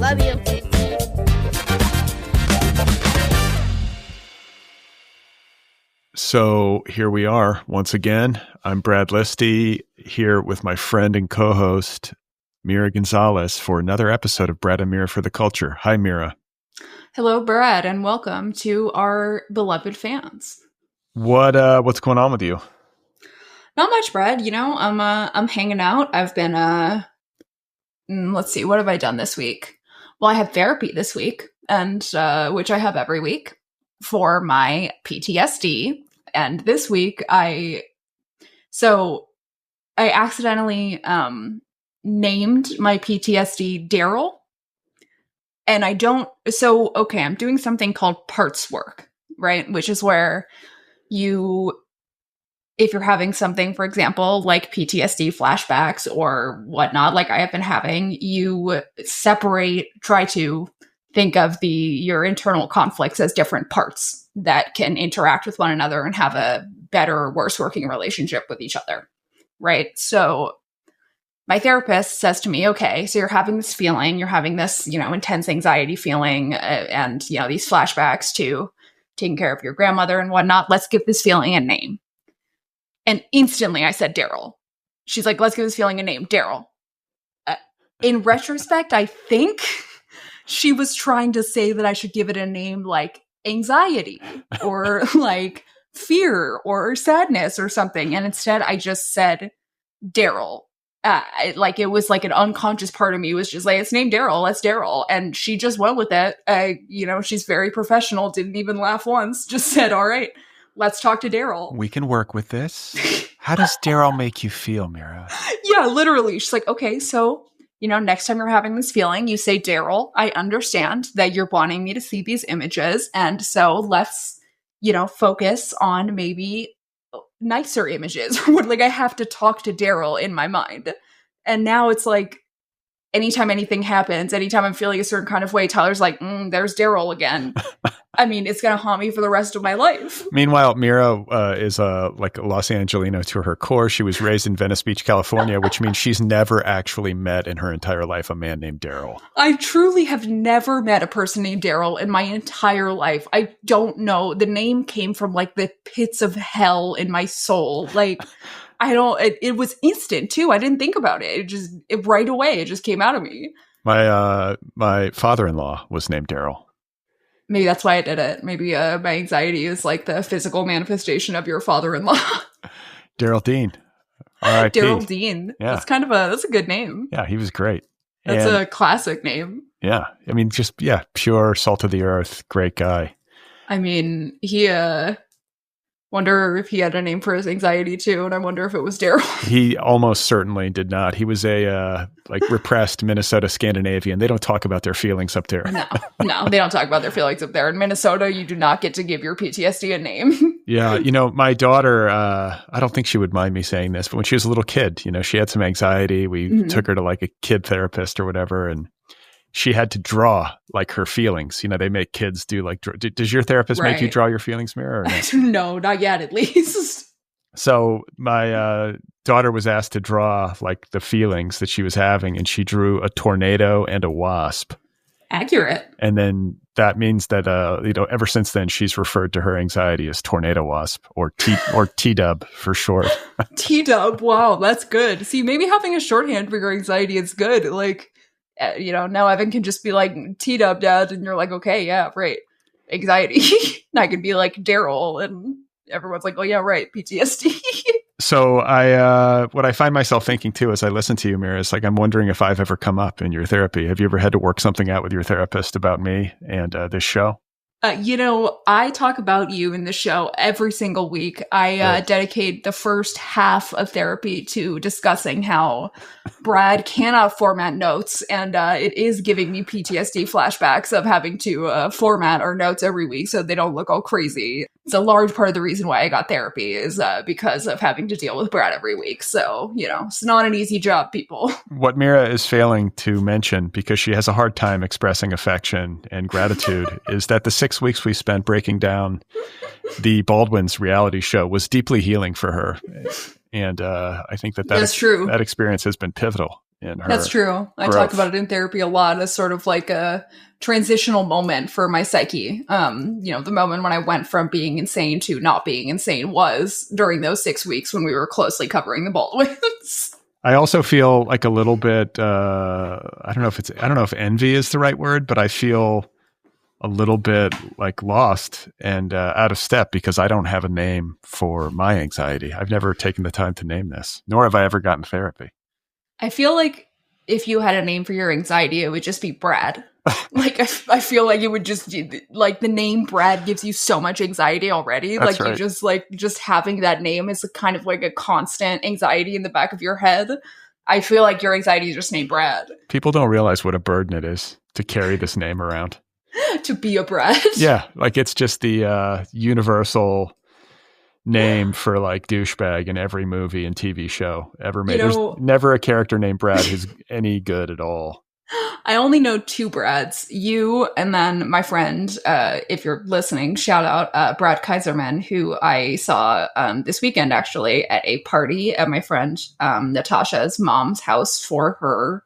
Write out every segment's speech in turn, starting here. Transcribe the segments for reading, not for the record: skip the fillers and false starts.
Love you. So here we are once again. I'm Brad Listi here with my friend and co-host Mira Gonzalez for another episode of Brad and Mira for the Culture. Hi, Mira. Hello, Brad, and welcome to our beloved fans. What's going on with you? Not much, Brad. You know, I'm hanging out. I've been let's see, what have I done this week? Well, I had therapy this week, and which I have every week for my PTSD. And this week, I accidentally named my PTSD Darrell. And I'm doing something called parts work, right? Which is where if you're having something, for example, like PTSD flashbacks or whatnot, like I have been having, you try to think of your internal conflicts as different parts that can interact with one another and have a better or worse working relationship with each other, right? So my therapist says to me, okay, so you're having this feeling, you're having this, intense anxiety feeling and, these flashbacks to taking care of your grandmother and whatnot. Let's give this feeling a name. And instantly I said, Darrell. She's like, let's give this feeling a name, Darrell. In retrospect, I think she was trying to say that I should give it a name like anxiety or like fear or sadness or something. And instead I just said Darrell. It was like an unconscious part of me was just like, it's named Darrell, let's Darrell. And she just went with it. She's very professional, didn't even laugh once, just said, all right, let's talk to Darrell. We can work with this. How does Darrell make you feel, Mira? Yeah, literally. She's like, okay, so, next time you're having this feeling, you say, Darrell, I understand that you're wanting me to see these images. And so let's, focus on maybe nicer images. Like I have to talk to Darrell in my mind. And now it's like, anytime anything happens, anytime I'm feeling a certain kind of way, Tyler's like, there's Darrell again. I mean, it's going to haunt me for the rest of my life. Meanwhile, Mira is like a Los Angelino to her core. She was raised in Venice Beach, California, which means she's never actually met in her entire life a man named Darrell. I truly have never met a person named Darrell in my entire life. I don't know. The name came from like the pits of hell in my soul. Like, it was instant too. I didn't think about it. Right away, it just came out of me. My father-in-law was named Darrell. Maybe that's why I did it. Maybe my anxiety is like the physical manifestation of your father-in-law. Darrell Dean. R.I.P. Darrell Dean. Yeah. That's a good name. Yeah, he was great. That's a classic name. Yeah. I mean, pure salt of the earth, great guy. I mean, he wonder if he had a name for his anxiety too, and I wonder if it was Darrell. He almost certainly did not. He was a repressed Minnesota Scandinavian. They don't talk about their feelings up there. No, they don't talk about their feelings up there. In Minnesota, you do not get to give your PTSD a name. Yeah, my daughter, I don't think she would mind me saying this, but when she was a little kid, she had some anxiety. We took her to like a kid therapist or whatever, and she had to draw like her feelings. They make kids do like, does your therapist make you draw your feelings, Mira? Or no? No, not yet, at least. So my daughter was asked to draw like the feelings that she was having, and she drew a tornado and a wasp. Accurate. And then that means that, ever since then, she's referred to her anxiety as tornado wasp or T-dub for short. T-dub. Wow, that's good. See, maybe having a shorthand for your anxiety is good. Like, now Evan can just be like, T-dub, Dad, and you're like, okay, yeah, right. Anxiety. And I could be like, Darrell, and everyone's like, oh, yeah, right, PTSD. So what I find myself thinking too as I listen to you, Mira, is like, I'm wondering if I've ever come up in your therapy. Have you ever had to work something out with your therapist about me and this show? I talk about you in the show every single week. I dedicate the first half of therapy to discussing how Brad cannot format notes, and it is giving me PTSD flashbacks of having to format our notes every week so they don't look all crazy. It's a large part of the reason why I got therapy is because of having to deal with Brad every week. So, it's not an easy job, people. What Mira is failing to mention, because she has a hard time expressing affection and gratitude, is that the 6 weeks we spent breaking down the Baldwin's reality show was deeply healing for her. And I think that's true. That experience has been pivotal in her. That's true. I talk about it in therapy a lot as sort of like a transitional moment for my psyche. The moment when I went from being insane to not being insane was during those 6 weeks when we were closely covering the Baldwins. I also feel like a little bit, I don't know if envy is the right word, but I feel a little bit like lost and out of step because I don't have a name for my anxiety. I've never taken the time to name this, nor have I ever gotten therapy. I feel like if you had a name for your anxiety, it would just be Brad. Like, I feel like it would just, like, the name Brad gives you so much anxiety already. That's like, right. just having that name is kind of like a constant anxiety in the back of your head. I feel like your anxiety is just named Brad. People don't realize what a burden it is to carry this name around. To be a Brad. Yeah, like, it's just the universal name for, like, douchebag in every movie and TV show ever made. There's never a character named Brad who's any good at all. I only know 2 Brads, you and then my friend, if you're listening, shout out Brad Kaiserman, who I saw this weekend actually at a party at my friend Natasha's mom's house for her.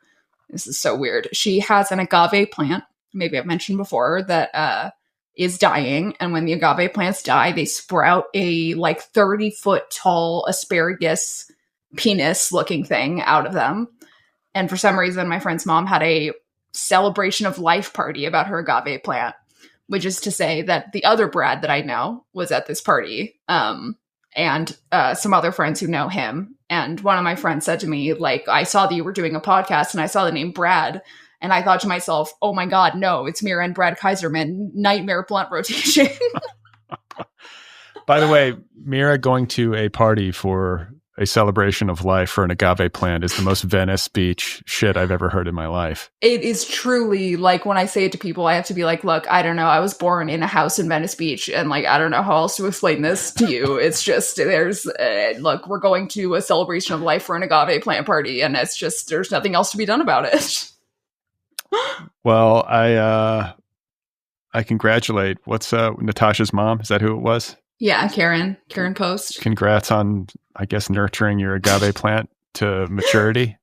This is so weird. She has an agave plant, maybe I've mentioned before, that is dying. And when the agave plants die, they sprout a like 30-foot tall asparagus penis looking thing out of them. And for some reason, my friend's mom had a celebration of life party about her agave plant, which is to say that the other Brad that I know was at this party, and some other friends who know him. And one of my friends said to me, like, I saw that you were doing a podcast and I saw the name Brad. And I thought to myself, oh my God, no, it's Mira and Brad Kaiserman, nightmare blunt rotation. By the way, Mira going to a party for a celebration of life for an agave plant is the most Venice Beach shit I've ever heard in my life. It is truly, like, when I say it to people, I have to be like, look, I don't know. I was born in a house in Venice Beach, and, like, I don't know how else to explain this to you. It's just, look, we're going to a celebration of life for an agave plant party, and it's just, there's nothing else to be done about it. Well, I congratulate, what's Natasha's mom? Is that who it was? Yeah, Karen Post. Congrats on, I guess, nurturing your agave plant to maturity.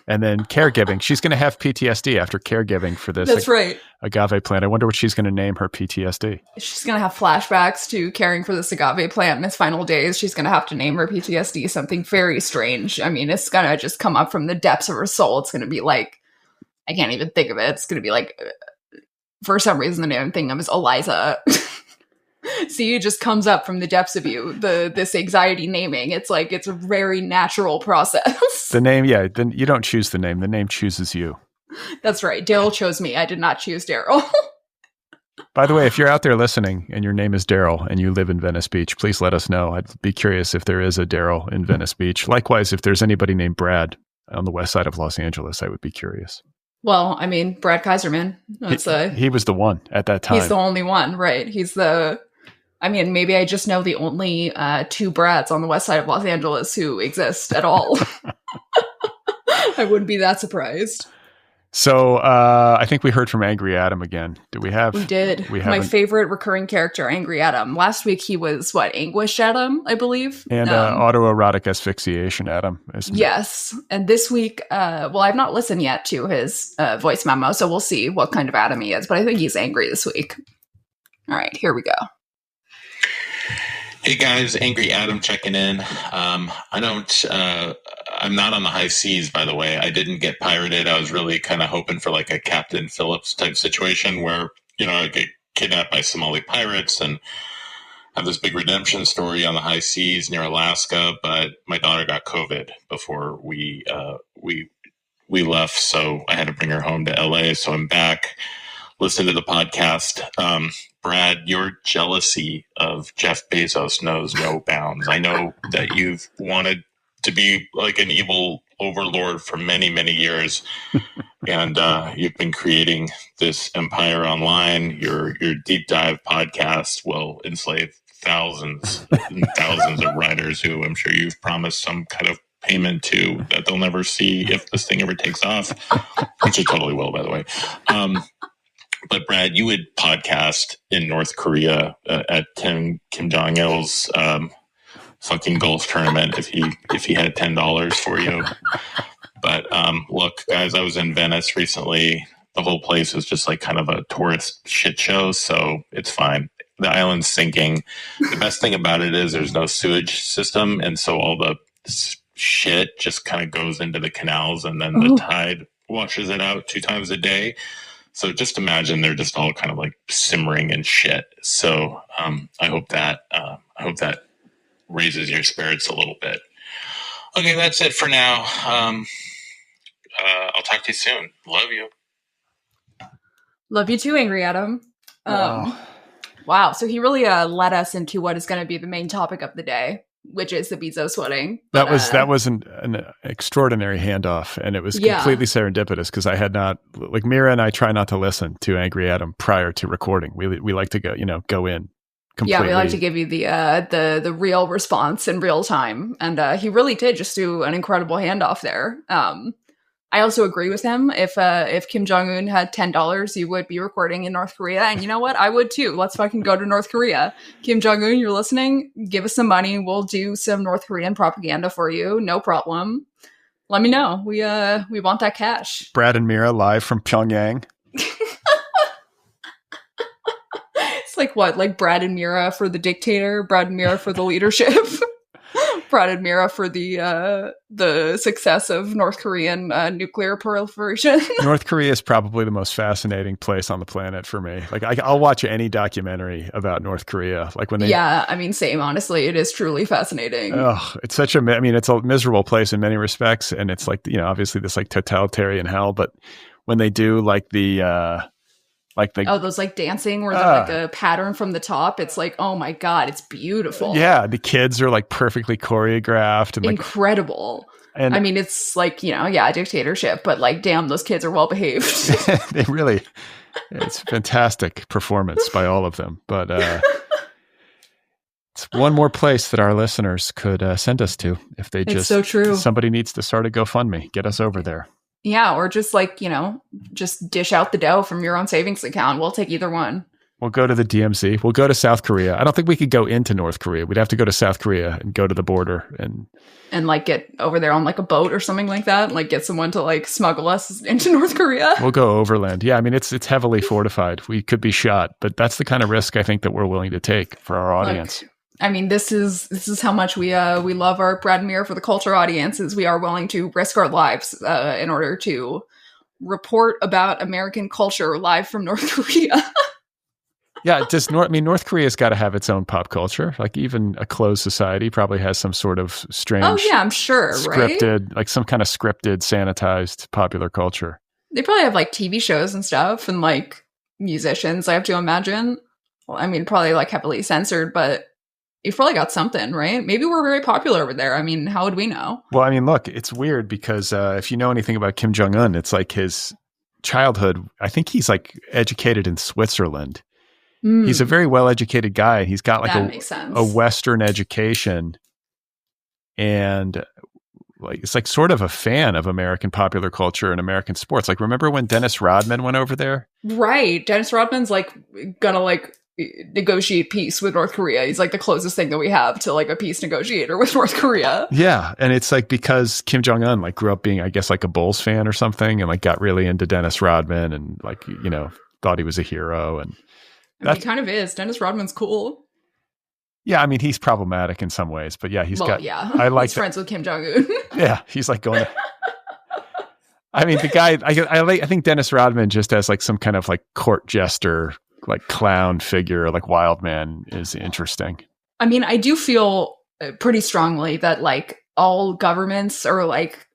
And then caregiving. She's going to have PTSD after caregiving for this. That's right. Agave plant. I wonder what she's going to name her PTSD. She's going to have flashbacks to caring for this agave plant in its final days. She's going to have to name her PTSD something very strange. I mean, it's going to just come up from the depths of her soul. It's going to be like, I can't even think of it. It's going to be like, for some reason, the name I'm thinking of is Eliza. See, it just comes up from the depths of you, this anxiety naming. It's like, it's a very natural process. The name, yeah, then you don't choose the name. The name chooses you. That's right. Darrell chose me. I did not choose Darrell. By the way, if you're out there listening and your name is Darrell and you live in Venice Beach, please let us know. I'd be curious if there is a Darrell in Venice Beach. Likewise, if there's anybody named Brad on the west side of Los Angeles, I would be curious. Well, I mean, Brad Kaiserman. He was the one at that time. He's the only one, right? Maybe I just know the only 2 Brads on the west side of Los Angeles who exist at all. I wouldn't be that surprised. So I think we heard from Angry Adam again. We did. My favorite recurring character, Angry Adam. Last week he was, Anguish Adam, I believe? And autoerotic asphyxiation Adam. Yes. And this week, I've not listened yet to his voice memo, so we'll see what kind of Adam he is. But I think he's angry this week. All right, here we go. Hey guys, Angry Adam checking in. I'm not on the high seas, by the way. I didn't get pirated. I was really kind of hoping for like a Captain Phillips type situation where, I get kidnapped by Somali pirates and have this big redemption story on the high seas near Alaska. But my daughter got COVID before we left, so I had to bring her home to LA. So I'm back. Listen to the podcast. Brad, your jealousy of Jeff Bezos knows no bounds. I know that you've wanted to be like an evil overlord for many, many years. And you've been creating this empire online. Your deep dive podcast will enslave thousands and thousands of writers who I'm sure you've promised some kind of payment to that they'll never see if this thing ever takes off, which it totally will, by the way. But Brad, you would podcast in North Korea at Kim Jong-il's fucking golf tournament if he had $10 for you. But look, guys, I was in Venice recently. The whole place is just like kind of a tourist shit show, so it's fine. The island's sinking. The best thing about it is there's no sewage system, and so all the shit just kind of goes into the canals, and then the tide washes it out 2 times a day. So just imagine they're just all kind of like simmering in shit. So I hope that raises your spirits a little bit. Okay, that's it for now. I'll talk to you soon. Love you. Love you too, Angry Adam. Wow. So he really led us into what is going to be the main topic of the day, which is the Bezos wedding. That was an extraordinary handoff, and it was completely serendipitous because I had not, like, Mira and I try not to listen to Angry Adam prior to recording. We like to go in completely. Yeah, we like to give you the real response in real time, and he really did just do an incredible handoff there. I also agree with him. If Kim Jong-un had $10, he would be recording in North Korea. And you know what? I would too. Let's fucking go to North Korea. Kim Jong-un, you're listening? Give us some money. We'll do some North Korean propaganda for you. No problem. Let me know. We want that cash. Brad and Mira live from Pyongyang. It's like what? Like Brad and Mira for the dictator, Brad and Mira for the leadership. Brad and Mira for the success of North Korean nuclear proliferation. North Korea is probably the most fascinating place on the planet for me. Like I'll watch any documentary about North Korea. Like when they, I mean, same. Honestly, it is truly fascinating. Oh, it's such it's a miserable place in many respects, and it's like obviously this like totalitarian hell. But when they do like those like dancing where they're like a pattern from the top, it's like, oh my god, it's beautiful. Yeah, the kids are like perfectly choreographed and incredible. And I mean, it's like, a dictatorship, but like, damn, those kids are well behaved. They really, it's fantastic performance by all of them. But it's one more place that our listeners could send us to if they it's so true. Somebody needs to start a GoFundMe, get us over there. Yeah, or just like, just dish out the dough from your own savings account. We'll take either one. We'll go to the DMZ. We'll go to South Korea. I don't think we could go into North Korea. We'd have to go to South Korea and go to the border and like get over there on like a boat or something like that. Like get someone to like smuggle us into North Korea. We'll go overland. Yeah, I mean, it's heavily fortified. We could be shot, but that's the kind of risk I think that we're willing to take for our audience. I mean, this is how much we love our Brad and Mira for the culture audiences. We are willing to risk our lives in order to report about American culture live from North Korea. Yeah, North Korea's got to have its own pop culture. Like even a closed society probably has some sort of strange. Oh yeah, I'm sure. Scripted, right? Like some kind of scripted, sanitized popular culture. They probably have like TV shows and stuff, and like musicians. I have to imagine. Well, I mean, probably like heavily censored, but. You've probably got something, right? Maybe we're very popular over there. I mean, how would we know? Well, I mean, look, it's weird because if you know anything about Kim Jong-un, it's like his childhood. I think he's like educated in Switzerland. He's a very well-educated guy. He's got like a Western education, and like it's like sort of a fan of American popular culture and American sports. Like, remember when Dennis Rodman went over there? Right. Dennis Rodman's like gonna like negotiate peace with North Korea. He's like the closest thing that we have to like a peace negotiator with North Korea. Yeah. And it's like because Kim Jong-un like grew up being, I guess, like a Bulls fan or something and like got really into Dennis Rodman and like, thought he was a hero. And he kind of is. Dennis Rodman's cool. Yeah. I mean, he's problematic in some ways, but yeah, I like he's friends with Kim Jong-un. Yeah. He's like going to, I mean, the guy, I think Dennis Rodman just as like some kind of like court jester, like clown figure, like wild man is interesting. I mean, I do feel pretty strongly that like all governments or like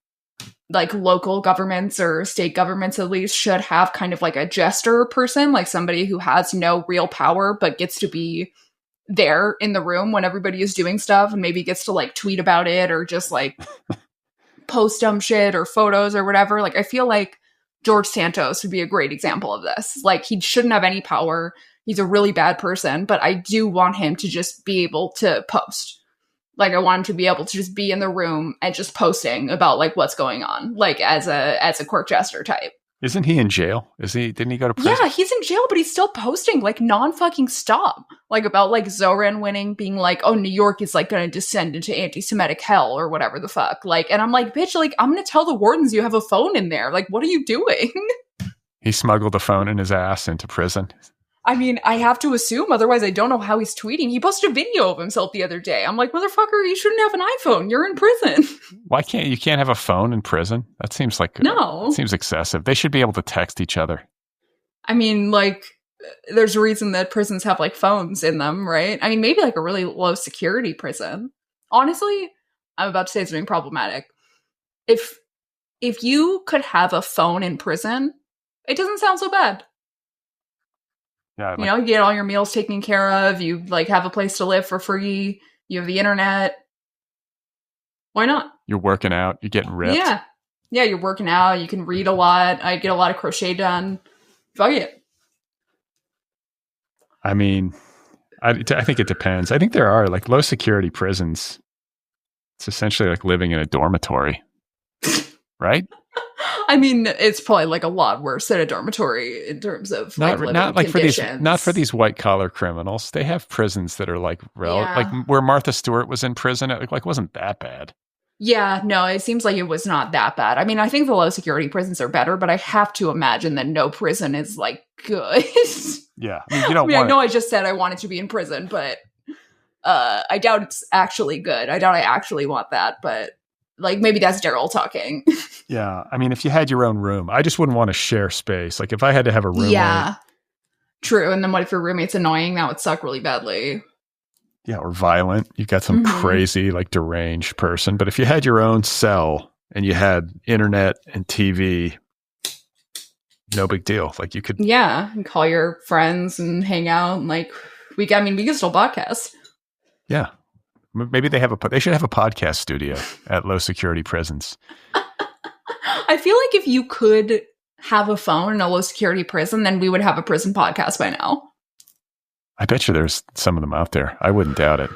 local governments or state governments at least should have kind of like a jester person, like somebody who has no real power but gets to be there in the room when everybody is doing stuff and maybe gets to like tweet about it or just like post dumb shit or photos or whatever. Like I feel like George Santos would be a great example of this. Like he shouldn't have any power. He's a really bad person, but I do want him to just be able to post. Like I want him to be able to just be in the room and just posting about like what's going on, like as a court jester type. Isn't he in jail? Didn't he go to prison? Yeah, he's in jail, but he's still posting like non-fucking stop. Like about like Zoran winning, being like, oh, New York is like gonna descend into anti-Semitic hell or whatever the fuck. Like, and I'm like, bitch, like I'm gonna tell the wardens you have a phone in there. Like, what are you doing? He smuggled a phone in his ass into prison. I mean, I have to assume, otherwise I don't know how he's tweeting. He posted a video of himself the other day. I'm like, motherfucker, you shouldn't have an iPhone. You're in prison. Why can't you have a phone in prison? That seems like No. It seems excessive. They should be able to text each other. I mean, like, there's a reason that prisons have like phones in them, right? I mean, maybe like a really low security prison. Honestly, I'm about to say something problematic. If you could have a phone in prison, it doesn't sound so bad. Yeah, you know, you get all your meals taken care of. You like have a place to live for free. You have the internet. Why not? You're working out. You're getting ripped. Yeah, you're working out. You can read a lot. I get a lot of crochet done. Fuck it. I mean, I think it depends. I think there are like low security prisons. It's essentially like living in a dormitory, right? I mean, it's probably like a lot worse than a dormitory in terms of not like conditions. not for these white collar criminals. They have prisons that are like like where Martha Stewart was in prison. It like wasn't that bad. Yeah, no, it seems like it was not that bad. I mean, I think the low security prisons are better, but I have to imagine that no prison is like good. Yeah, I mean, you don't. I know I just said I wanted to be in prison, but I doubt it's actually good. I doubt I actually want that, but. Like, maybe that's Darrell talking. Yeah. I mean, if you had your own room, I just wouldn't want to share space. Like, if I had to have a roommate. Yeah. True. And then what if your roommate's annoying? That would suck really badly. Yeah, or violent. You've got some crazy, like, deranged person. But if you had your own cell and you had internet and TV, no big deal. Like, you could. Yeah. And call your friends and hang out. And, like, we can still podcast. Yeah. Maybe they should have a podcast studio at low security prisons. I feel like if you could have a phone in a low security prison, then we would have a prison podcast by now. I bet you there's some of them out there. I wouldn't doubt it.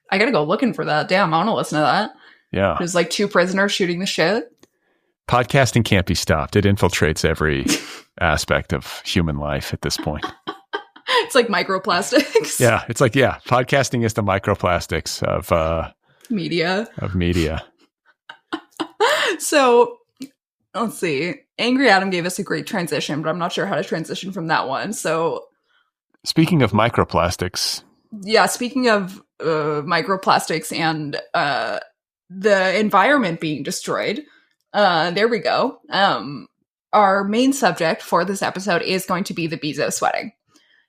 I gotta go looking for that. Damn, I want to listen to that. Yeah. There's like 2 prisoners shooting the shit. Podcasting can't be stopped. It infiltrates every aspect of human life at this point. It's like microplastics. Yeah, it's like, podcasting is the microplastics of media. So, let's see. Angry Adam gave us a great transition, but I'm not sure how to transition from that one. So, speaking of microplastics. Yeah, speaking of microplastics and the environment being destroyed, there we go. Our main subject for this episode is going to be the Bezos wedding.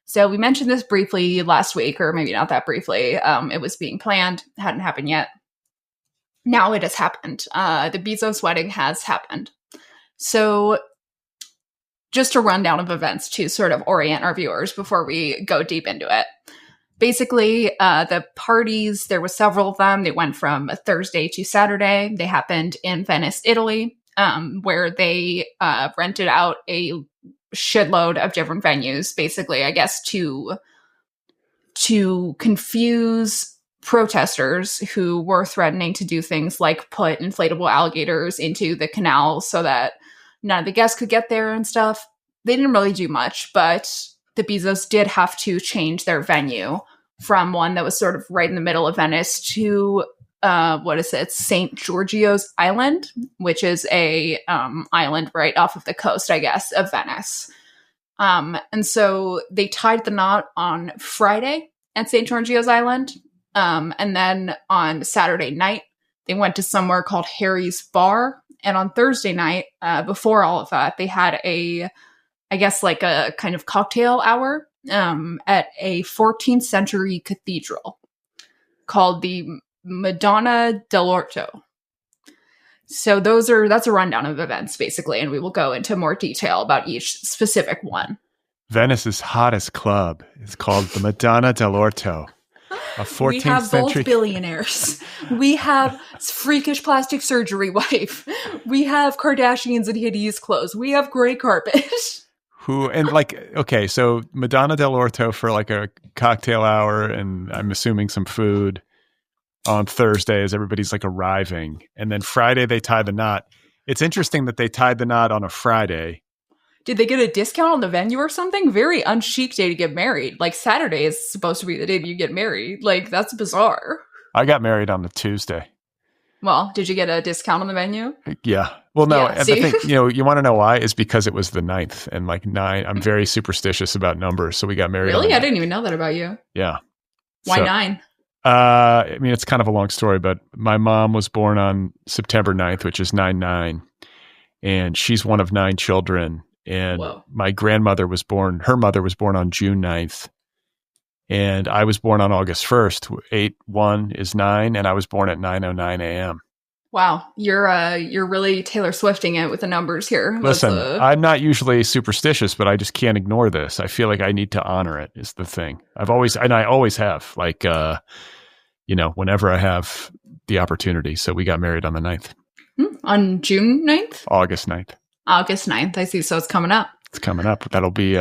So we mentioned this briefly last week, or maybe not that briefly. It was being planned, hadn't happened yet. Now it has happened. The Bezos wedding has happened. So just a rundown of events to sort of orient our viewers before we go deep into it. Basically, the parties, there were several of them. They went from Thursday to Saturday. They happened in Venice, Italy, where they rented out a shitload of different venues, basically, I guess, to confuse protesters who were threatening to do things like put inflatable alligators into the canal so that none of the guests could get there and stuff. They didn't really do much, but the Bezos did have to change their venue from one that was sort of right in the middle of Venice to St. Giorgio's Island, which is a island right off of the coast, I guess, of Venice. And so they tied the knot on Friday at St. Giorgio's Island. And then on Saturday night, they went to somewhere called Harry's Bar. And on Thursday night, before all of that, they had a kind of cocktail hour at a 14th century cathedral called the Madonna dell'Orto. So that's a rundown of events, basically, and we will go into more detail about each specific one. Venice's hottest club is called the Madonna dell'Orto. A 14th we have century both billionaires. We have freakish plastic surgery wife. We have Kardashians in hideous clothes. We have gray carpet. So Madonna dell'Orto for like a cocktail hour, and I'm assuming some food on Thursday as everybody's like arriving. And then Friday they tie the knot. It's interesting that they tied the knot on a Friday Did they get a discount on the venue or something? Very unchic day to get married. Like Saturday is supposed to be the day that you get married. Like that's bizarre. I got married on the Tuesday. Well, did you get a discount on the venue? Yeah. Well, no, Yeah, and see? the thing, you want to know why? Is because it was the 9th, and like 9, I'm very superstitious about numbers, so we got married. Really? I didn't even know that about you. Yeah. Why So, 9? I mean, it's kind of a long story, but my mom was born on September 9th, which is 9/9, and she's one of 9 children. And Whoa. my grandmother was born, her mother was born on June 9th. And I was born on August 1st. 8/1 is 9, and I was born at 9:09 a.m. Wow, you're really Taylor Swifting it with the numbers here. Listen, I'm not usually superstitious, but I just can't ignore this. I feel like I need to honor it is the thing. I always have, like, whenever I have the opportunity. So we got married on the 9th. On June 9th? August 9th. August 9th, I see. So it's coming up. It's coming up. That'll be,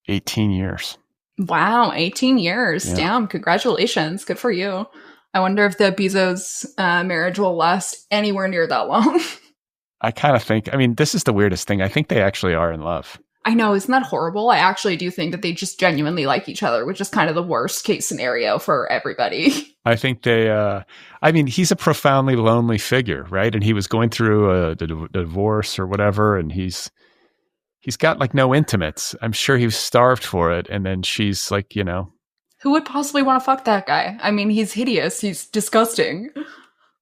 18 years. Wow, 18 years. Yeah. Damn, congratulations. Good for you. I wonder if the Bezos marriage will last anywhere near that long. I kind of think, this is the weirdest thing. I think they actually are in love. I know, isn't that horrible? I actually do think that they just genuinely like each other, which is kind of the worst case scenario for everybody. I think they, he's a profoundly lonely figure, right? And he was going through a divorce or whatever, and he's got like no intimates. I'm sure he was starved for it. And then she's like, Who would possibly want to fuck that guy? I mean, he's hideous. He's disgusting.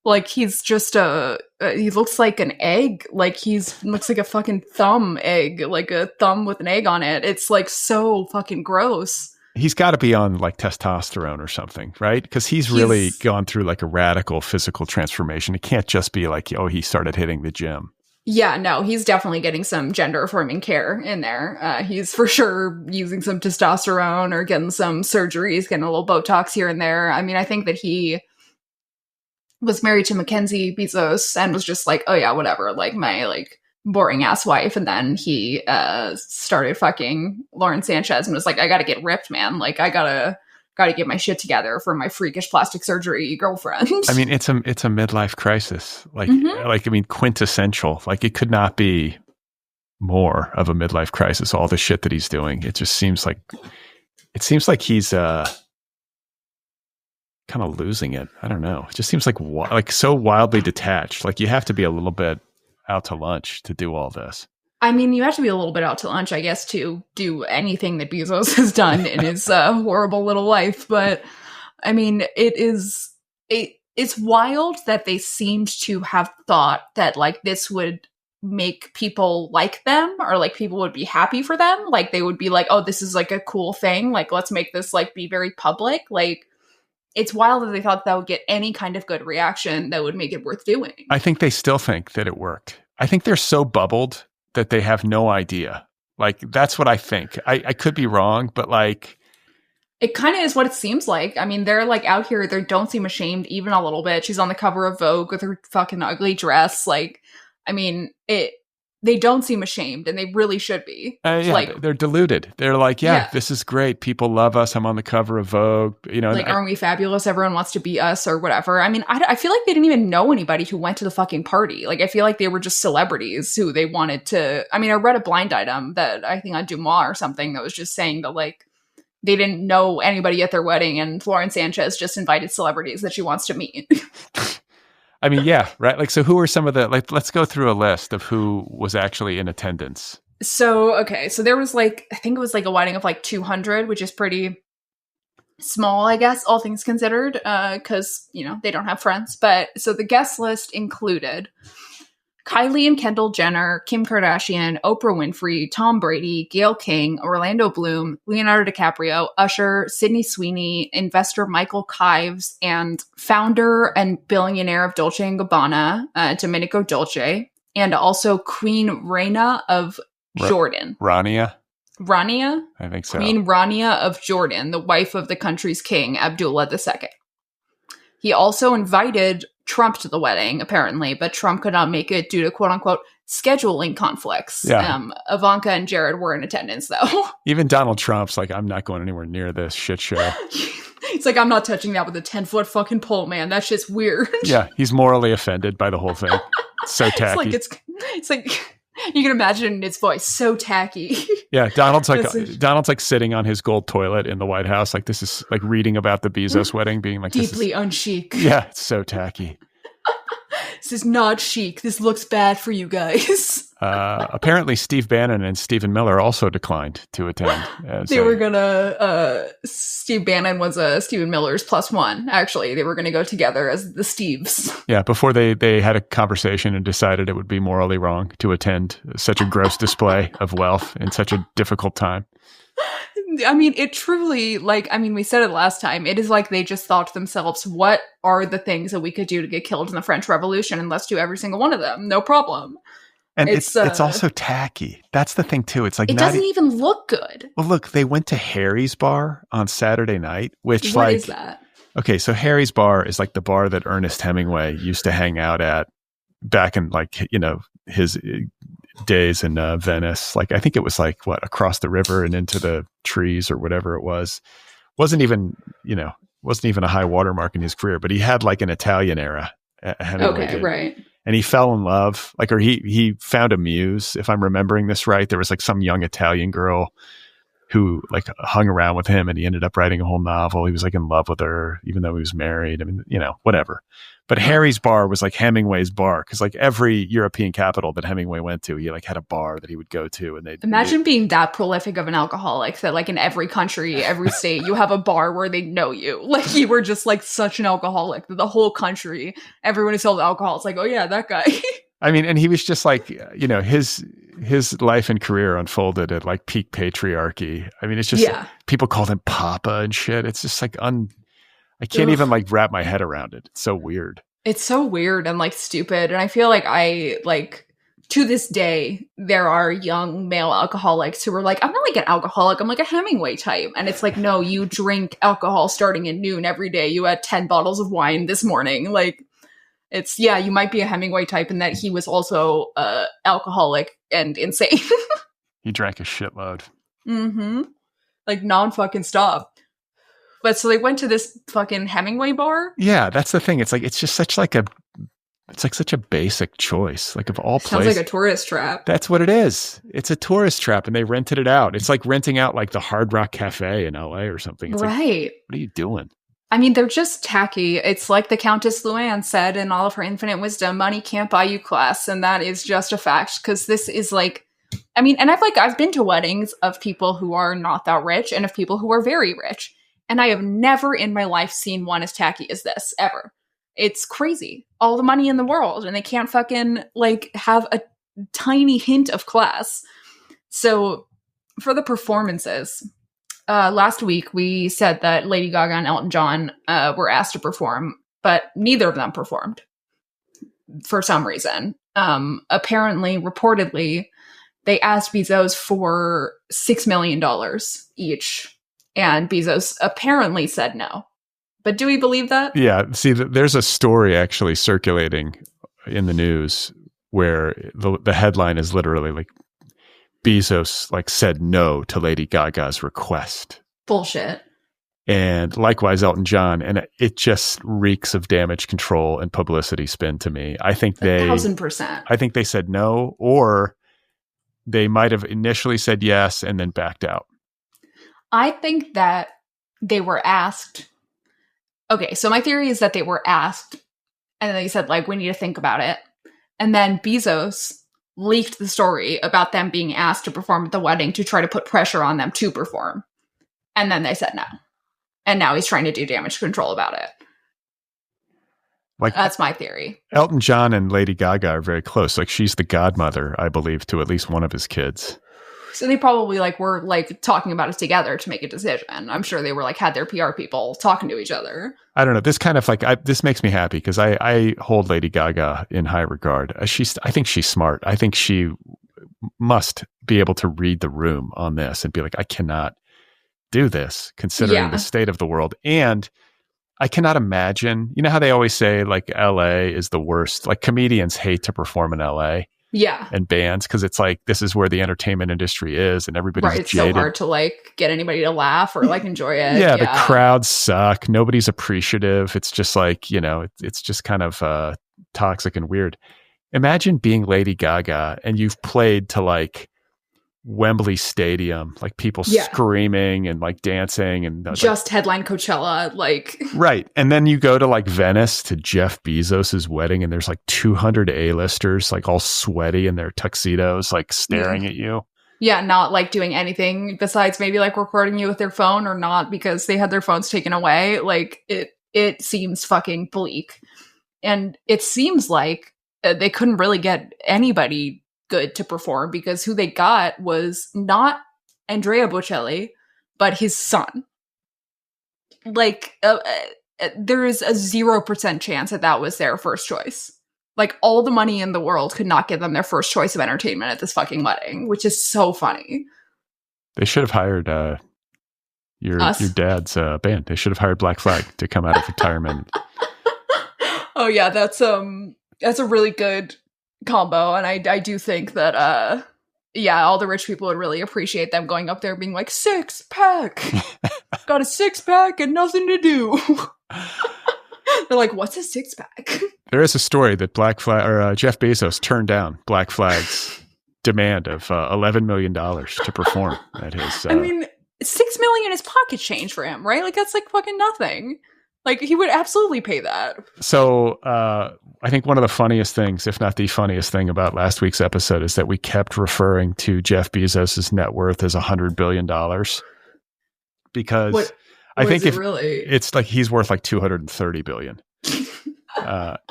Like, he's just he looks like an egg. Like, looks like a fucking thumb egg. Like a thumb with an egg on it. It's like so fucking gross. He's got to be on like testosterone or something, right? Because he's really gone through like a radical physical transformation. It can't just be like, oh, he started hitting the gym. Yeah, no, he's definitely getting some gender affirming care in there. He's for sure using some testosterone or getting some surgeries, getting a little Botox here and there. I mean, I think that he was married to Mackenzie Bezos and was just like, oh yeah, whatever, like my like boring ass wife. And then he started fucking Lauren Sanchez and was like, I gotta get ripped, man. Like I gotta get my shit together for my freakish plastic surgery girlfriend. I mean, it's a midlife crisis. Like, quintessential. Like it could not be more of a midlife crisis. All the shit that he's doing. It just seems like he's kind of losing it. I don't know. It just seems like so wildly detached. Like you have to be a little bit out to lunch to do all this. I mean, you have to be a little bit out to lunch, I guess, to do anything that Bezos has done in his horrible little life. But I mean, it's wild that they seemed to have thought that like this would make people like them or like people would be happy for them. Like they would be like, oh, this is like a cool thing. Like, let's make this like be very public. Like it's wild that they thought that would get any kind of good reaction that would make it worth doing. I think they still think that it worked. I think they're so bubbled that they have no idea. Like, that's what I think. I could be wrong, but like... It kind of is what it seems like. I mean, they're like out here, they don't seem ashamed even a little bit. She's on the cover of Vogue with her fucking ugly dress. Like, I mean, they don't seem ashamed and they really should be. Like, they're deluded. They're like, yeah, this is great. People love us. I'm on the cover of Vogue. Like, aren't we fabulous? Everyone wants to be us or whatever. I mean, I feel like they didn't even know anybody who went to the fucking party. Like, I feel like they were just celebrities who they wanted to. I mean, I read a blind item that I think on Dumois or something that was just saying that like they didn't know anybody at their wedding and Lauren Sanchez just invited celebrities that she wants to meet. I mean, yeah, right. Like, so who are some of the, like, let's go through a list of who was actually in attendance. So, okay. So there was like, I think it was like a wedding of like 200, which is pretty small, I guess, all things considered, because, they don't have friends. But so the guest list included Kylie and Kendall Jenner, Kim Kardashian, Oprah Winfrey, Tom Brady, Gayle King, Orlando Bloom, Leonardo DiCaprio, Usher, Sydney Sweeney, investor Michael Kives, and founder and billionaire of Dolce & Gabbana, Domenico Dolce, and also Queen Rania of Jordan. Rania? I think so. Queen Rania of Jordan, the wife of the country's king, Abdullah II. He also invited Trump to the wedding, apparently, but Trump could not make it due to quote-unquote scheduling conflicts. Yeah. Ivanka and Jared were in attendance, though. Even Donald Trump's like, I'm not going anywhere near this shit show. He's like, I'm not touching that with a 10-foot fucking pole, man. That shit's weird. Yeah, he's morally offended by the whole thing. So tacky. It's like You can imagine his voice, so tacky. Yeah, Donald's like sitting on his gold toilet in the White House, like this is like reading about the Bezos wedding, being like deeply unchic. Yeah, it's so tacky. This is not chic. This looks bad for you guys. Apparently, Steve Bannon and Stephen Miller also declined to attend. Steve Bannon was Stephen Miller's +1. Actually, they were gonna go together as the Steves. Yeah, before they had a conversation and decided it would be morally wrong to attend such a gross display of wealth in such a difficult time. I mean, it truly, we said it last time. It is like they just thought to themselves, what are the things that we could do to get killed in the French Revolution? And let's do every single one of them. No problem. And it's also tacky. That's the thing, too. It's like it doesn't even look good. Well, look, they went to Harry's Bar on Saturday night, which what is that? Okay, so Harry's Bar is like the bar that Ernest Hemingway used to hang out at back in his days in Venice. Like I think it was across the river and into the trees or whatever it was. Wasn't even a high watermark in his career, but he had like an Italian era. Hemingway did. Right. And he fell in love, or he found a muse, if I'm remembering this right. There was like some young Italian girl who like hung around with him, and he ended up writing a whole novel. He was like in love with her, even though he was married. I mean, whatever. But Harry's Bar was like Hemingway's bar, because like every European capital that Hemingway went to, he like had a bar that he would go to. And imagine being that prolific of an alcoholic that like in every country, every state, you have a bar where they know you. Like you were just like such an alcoholic that the whole country, everyone who sells alcohol, it's like, oh yeah, that guy. I mean, and he was just like, his life and career unfolded at like peak patriarchy. I mean, it's just people called him Papa and shit. It's just like I can't even like wrap my head around it. It's so weird. It's so weird and like stupid. And I feel like to this day, there are young male alcoholics who are like, I'm not like an alcoholic. I'm like a Hemingway type. And it's like, no, you drink alcohol starting at noon every day. You had 10 bottles of wine this morning. Like it's, you might be a Hemingway type in that he was also alcoholic and insane. He drank a shitload. Mm-hmm. Like non-fucking stop. But so they went to this fucking Hemingway bar? Yeah, that's the thing. It's like, it's just such a basic choice. Like of all places. Sounds like a tourist trap. That's what it is. It's a tourist trap and they rented it out. It's like renting out like the Hard Rock Cafe in LA or something. It's right. Like, what are you doing? I mean, they're just tacky. It's like the Countess Luann said in all of her infinite wisdom, money can't buy you class. And that is just a fact. Because this is like, I mean, and I've been to weddings of people who are not that rich and of people who are very rich. And I have never in my life seen one as tacky as this, ever. It's crazy. All the money in the world, and they can't fucking, like, have a tiny hint of class. So, for the performances, last week we said that Lady Gaga and Elton John were asked to perform, but neither of them performed for some reason. Apparently, reportedly, they asked Bezos for $6 million each. And Bezos apparently said no. But do we believe that? Yeah. See, there's a story actually circulating in the news where the headline is literally like Bezos like said no to Lady Gaga's request. Bullshit. And likewise Elton John. And it just reeks of damage control and publicity spin to me. I think 1,000%. I think they said no, or they might have initially said yes and then backed out. I think that they were asked. Okay, so my theory is that they were asked, and then they said, like, we need to think about it. And then Bezos leaked the story about them being asked to perform at the wedding to try to put pressure on them to perform. And then they said no. And now he's trying to do damage control about it. Like, that's my theory. Elton John and Lady Gaga are very close. Like, she's the godmother, I believe, to at least one of his kids. So they probably were talking about it together to make a decision. I'm sure they were had their PR people talking to each other. I don't know. This kind of this makes me happy because I hold Lady Gaga in high regard. I think she's smart. I think she must be able to read the room on this and be like, I cannot do this considering the state of the world. And I cannot imagine, you know how they always say like LA is the worst, like comedians hate to perform in LA. Yeah. And bands, because it's like, this is where the entertainment industry is and everybody's right. It's jaded. so hard to get anybody to laugh or enjoy it. Yeah, the crowds suck. Nobody's appreciative. It's just it's just kind of toxic and weird. imagine being Lady Gaga and you've played to like Wembley Stadium, like people screaming and like dancing and just headline Coachella, like right. And then you go to like Venice to Jeff Bezos's wedding, and there's like 200 A-listers, like all sweaty in their tuxedos, like staring at you. Yeah, not like doing anything besides maybe like recording you with their phone, or not because they had their phones taken away. Like it seems fucking bleak, and it seems like they couldn't really get anybody good to perform, because who they got was not Andrea Bocelli, but his son. Like, there is a 0% chance that was their first choice. Like, all the money in the world could not give them their first choice of entertainment at this fucking wedding, which is so funny. They should have hired your dad's band. They should have hired Black Flag to come out of retirement. Oh yeah, that's a really good combo, and I do think that all the rich people would really appreciate them going up there and being like, 6-pack, got a 6-pack and nothing to do. They're like, what's a 6-pack? There is a story that Black Flag or Jeff Bezos turned down Black Flag's demand of $11 million to perform at his. I mean, $6 million is pocket change for him, right? Like, that's like fucking nothing. Like, he would absolutely pay that. So I think one of the funniest things, if not the funniest thing about last week's episode, is that we kept referring to Jeff Bezos' net worth as $100 billion. Because I think it's like he's worth like $230 billion.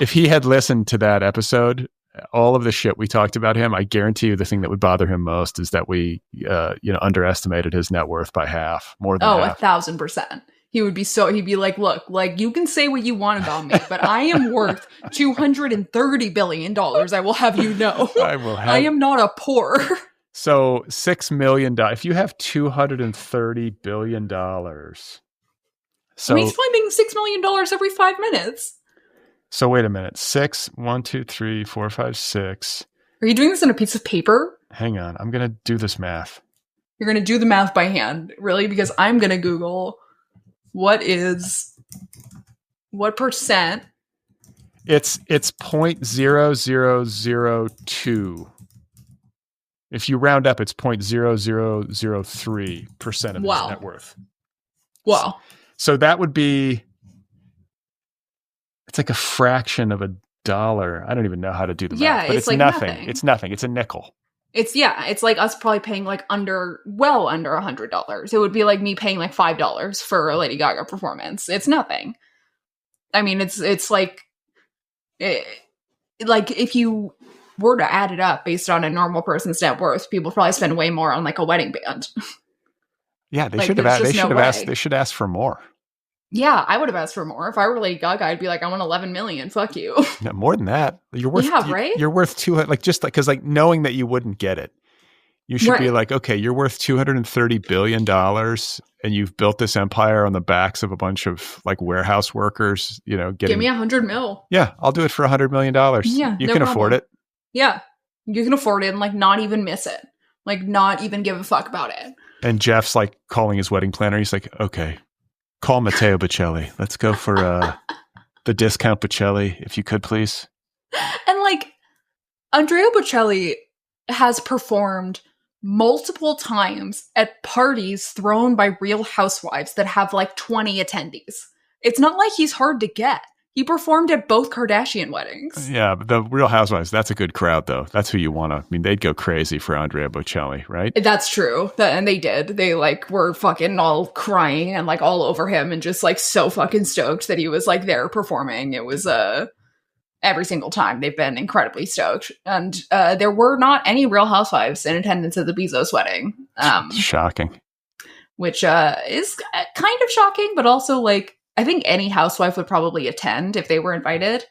If he had listened to that episode, all of the shit we talked about him, I guarantee you the thing that would bother him most is that we underestimated his net worth by half, more than half. 1,000%. He'd be like, look, like, you can say what you want about me, but I am worth $230 billion. I will have you know. I am not a poor. So $6 million. If you have $230 billion. So he's spending $6 million every 5 minutes. So wait a minute. 6, 1, 2, 3, 4, 5, 6. Are you doing this on a piece of paper? Hang on. I'm going to do this math. You're going to do the math by hand, really? Because I'm going to Google what percent. It's 0.0002. If you round up, it's 0.0003% of his net worth. Wow. So that would be, it's like a fraction of a dollar. I don't even know how to do the math, but it's like nothing. It's nothing. It's a nickel. It's like us probably paying like under $100. It would be like me paying like $5 for a Lady Gaga performance. It's nothing. I mean, it's like if you were to add it up based on a normal person's net worth, people probably spend way more on like a wedding band. Yeah, they should ask for more. Yeah, I would have asked for more. If I were Lady Gaga, I'd be like, I want 11 million. Fuck you. No, more than that. You're worth, right? You're worth 200, like, just like, because like knowing that you wouldn't get it, you should be like, okay, you're worth $230 billion and you've built this empire on the backs of a bunch of like warehouse workers, give me $100 million. Yeah, I'll do it for $100 million. Yeah, you can afford it. Yeah, you can afford it and like not even miss it. Like not even give a fuck about it. And Jeff's like calling his wedding planner. He's like, okay, call Matteo Bocelli. Let's go for the discount Bocelli, if you could, please. And like, Andrea Bocelli has performed multiple times at parties thrown by Real Housewives that have like 20 attendees. It's not like he's hard to get. He performed at both Kardashian weddings. Yeah, but the Real Housewives, that's a good crowd, though. That's who you want to. I mean, they'd go crazy for Andrea Bocelli, right? That's true. And they did. They, like, were fucking all crying and, like, all over him and just, like, so fucking stoked that he was, like, there performing. It was, every single time they've been incredibly stoked. And there were not any Real Housewives in attendance at the Bezos wedding. Shocking. Which is kind of shocking, but also, like, I think any housewife would probably attend if they were invited,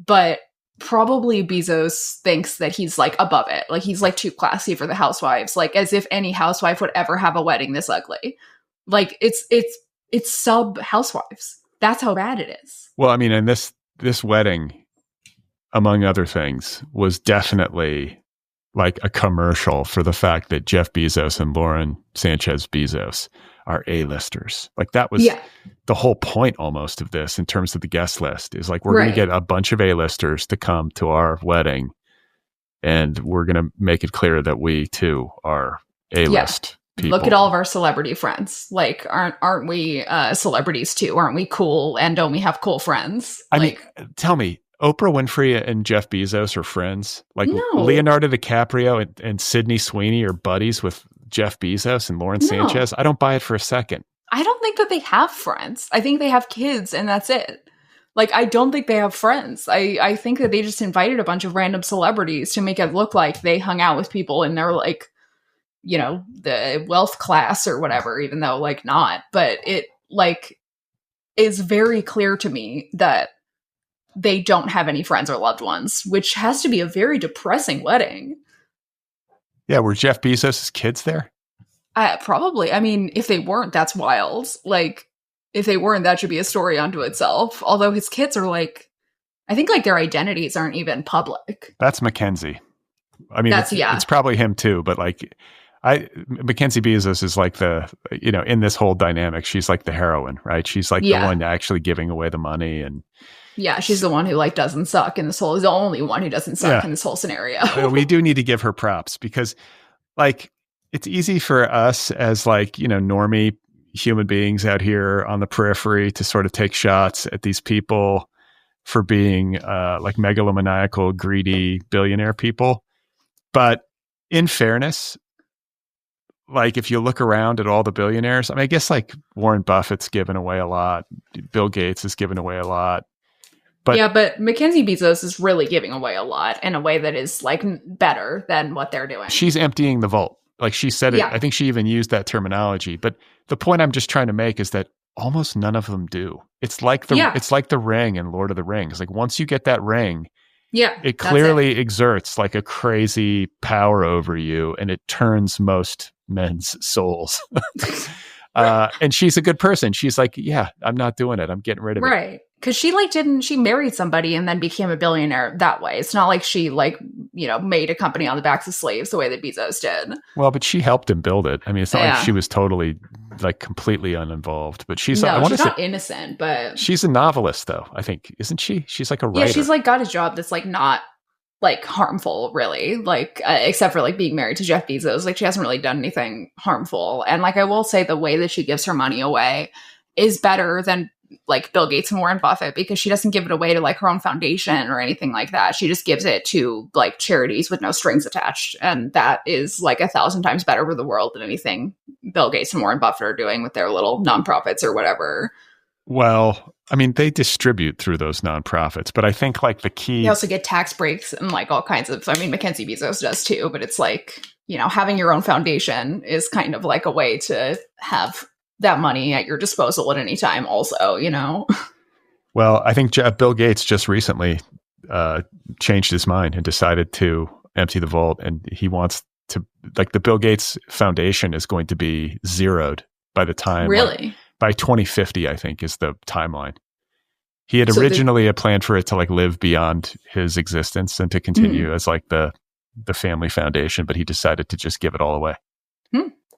but probably Bezos thinks that he's like above it. Like he's like too classy for the housewives, like as if any housewife would ever have a wedding this ugly. Like it's sub housewives. That's how bad it is. Well, I mean, and this wedding, among other things, was definitely like a commercial for the fact that Jeff Bezos and Lauren Sanchez Bezos our A-listers. Like that was the whole point almost of this in terms of the guest list is like, we're going to get a bunch of A-listers to come to our wedding, and we're going to make it clear that we too are A-list people. Look at all of our celebrity friends. Like, aren't we celebrities too? Aren't we cool? And don't we have cool friends? I mean, tell me, Oprah Winfrey and Jeff Bezos are friends? Like No. Leonardo DiCaprio and Sydney Sweeney are buddies with Jeff Bezos and Lauren Sanchez? I don't buy it for a second. I don't think that they have friends. I think they have kids and that's it. Like, I don't think they have friends. I think that they just invited a bunch of random celebrities to make it look like they hung out with people in their, like, you know, the wealth class or whatever, even though, like, not. But it, like, is very clear to me that they don't have any friends or loved ones, which has to be a very depressing wedding. Yeah, were Jeff Bezos' kids there? Probably. I mean, if they weren't, that's wild. Like, if they weren't, that should be a story unto itself. Although his kids are like, I think like their identities aren't even public. That's Mackenzie. I mean, it's probably him too, but like, Mackenzie Bezos is like the, you know, in this whole dynamic, she's like the heroine, right? She's like the one actually giving away the money, and she's the one who like doesn't suck in this whole, is the only one who doesn't suck in this whole scenario. We do need to give her props because like, it's easy for us as like, you know, normie human beings out here on the periphery to sort of take shots at these people for being like megalomaniacal, greedy billionaire people. But in fairness, like if you look around at all the billionaires, I mean, I guess like Warren Buffett's given away a lot. Bill Gates has given away a lot. But Mackenzie Bezos is really giving away a lot in a way that is like better than what they're doing. She's emptying the vault. Like she said it. I think she even used that terminology. But the point I'm just trying to make is that almost none of them do. It's like the ring in Lord of the Rings. Like once you get that ring, it clearly exerts like a crazy power over you, and it turns most men's souls. And she's a good person. She's like, I'm not doing it. I'm getting rid of it. Right. Because she married somebody and then became a billionaire that way. It's not like she like, you know, made a company on the backs of slaves the way that Bezos did. Well, but she helped him build it. I mean, it's not like she was totally like completely uninvolved, but she's not innocent, but she's a novelist though. I think, isn't she? She's like a writer. Yeah, she's like got a job that's like not like harmful really, like except for like being married to Jeff Bezos. Like she hasn't really done anything harmful. And like I will say the way that she gives her money away is better than like Bill Gates and Warren Buffett, because she doesn't give it away to like her own foundation or anything like that. She just gives it to like charities with no strings attached. And that is like 1,000 times better for the world than anything Bill Gates and Warren Buffett are doing with their little nonprofits or whatever. Well, I mean, they distribute through those nonprofits, but I think like the key. They also get tax breaks and like all kinds of, I mean, Mackenzie Bezos does too, but it's like, you know, having your own foundation is kind of like a way to have that money at your disposal at any time also, you know? Well, I think Bill Gates just recently changed his mind and decided to empty the vault, and he wants to, like the Bill Gates Foundation is going to be zeroed by the time. Really? By 2050, I think is the timeline. He had originally planned for it to like live beyond his existence and to continue as like the family foundation, but he decided to just give it all away.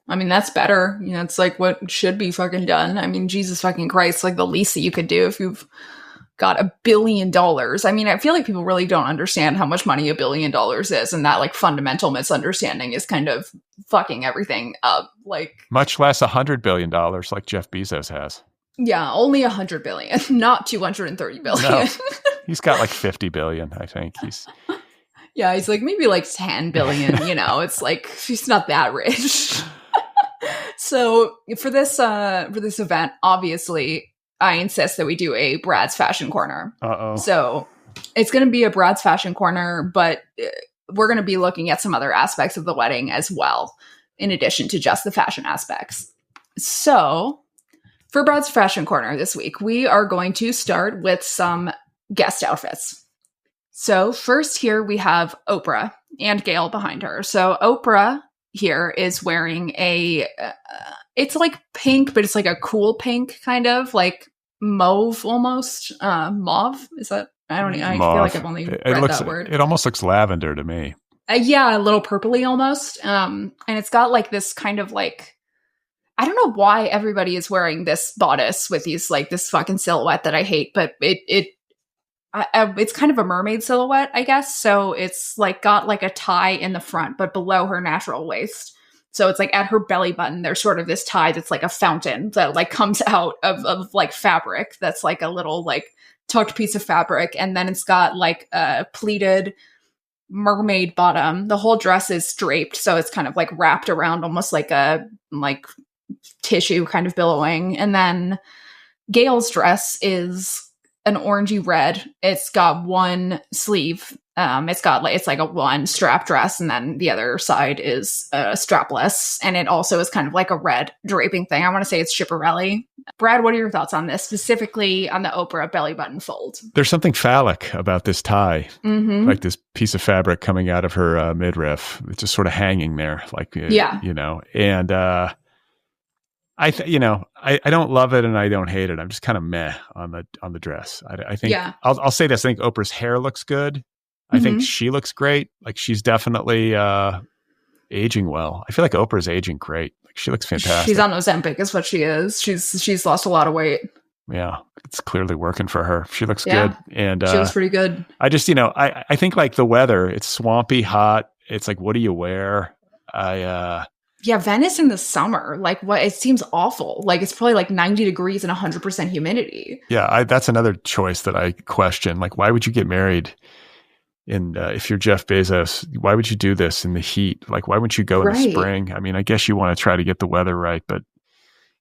I mean, that's better. You know, it's like what should be fucking done. I mean, Jesus fucking Christ, like the least that you could do if you've got $1 billion. I mean, I feel like people really don't understand how much money $1 billion is. And that like fundamental misunderstanding is kind of fucking everything up. Like much less $100 billion like Jeff Bezos has. Yeah, only 100 billion, not 230 billion. No, he's got like 50 billion, I think. He's like maybe like 10 billion, you know, it's like she's not that rich. So for this event, obviously, I insist that we do a Brad's Fashion Corner. So it's going to be a Brad's Fashion Corner, but we're going to be looking at some other aspects of the wedding as well, in addition to just the fashion aspects. So for Brad's Fashion Corner this week, we are going to start with some guest outfits. So first here we have Oprah and Gail behind her. So Oprah here is wearing it's like pink, but it's like a cool pink, kind of like mauve almost. Mauve? Is that? I don't know. I feel like I've only read that word. It almost looks lavender to me. Yeah, a little purpley almost. And it's got like this kind of like, I don't know why everybody is wearing this bodice with these like this fucking silhouette that I hate, but it's kind of a mermaid silhouette, I guess. So it's like got like a tie in the front, but below her natural waist. So it's like at her belly button, there's sort of this tie that's like a fountain that like comes out of like fabric. That's like a little like tucked piece of fabric. And then it's got like a pleated mermaid bottom. The whole dress is draped. So it's kind of like wrapped around almost like a like tissue kind of billowing. And then Gail's dress is an orangey red. It's got one sleeve. It's like a one strap dress, and then the other side is strapless. And it also is kind of like a red draping thing. I want to say it's Schiaparelli. Brad, what are your thoughts on this, specifically on the Oprah belly button fold? There's something phallic about this tie, like this piece of fabric coming out of her midriff. It's just sort of hanging there, like you know. And I don't love it and I don't hate it. I'm just kind of meh on the dress. I think I'll say this. I think Oprah's hair looks good. I think she looks great. Like she's definitely aging well. I feel like Oprah's aging great. Like she looks fantastic. She's on Ozempic is what she is. She's lost a lot of weight. Yeah, it's clearly working for her. She looks good. And she looks pretty good. I just, I think like the weather, it's swampy, hot. It's like, what do you wear? Yeah, Venice in the summer, like what? It seems awful. Like it's probably like 90 degrees and 100% humidity. Yeah, that's another choice that I question. Like, why would you get married? And if you're Jeff Bezos, why would you do this in the heat? Like, why wouldn't you go in the spring? I mean, I guess you want to try to get the weather right, but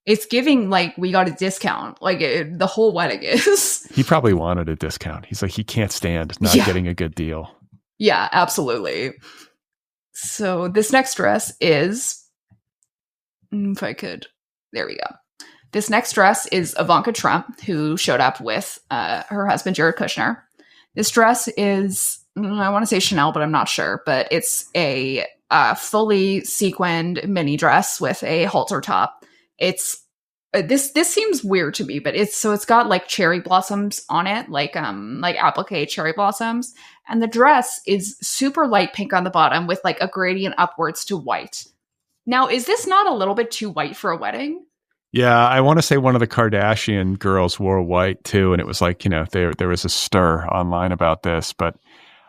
it's giving like we got a discount. Like the whole wedding is. He probably wanted a discount. He's like, he can't stand not getting a good deal. Yeah, absolutely. So this next dress is. If I could, there we go. This next dress is Ivanka Trump, who showed up with her husband, Jared Kushner. This dress is, I want to say Chanel, but I'm not sure. But it's a fully sequined mini dress with a halter top. It's this seems weird to me, but it's got like cherry blossoms on it, like applique cherry blossoms, and the dress is super light pink on the bottom with like a gradient upwards to white. Now, is this not a little bit too white for a wedding? Yeah, I want to say one of the Kardashian girls wore white too, and it was like, there was a stir online about this, but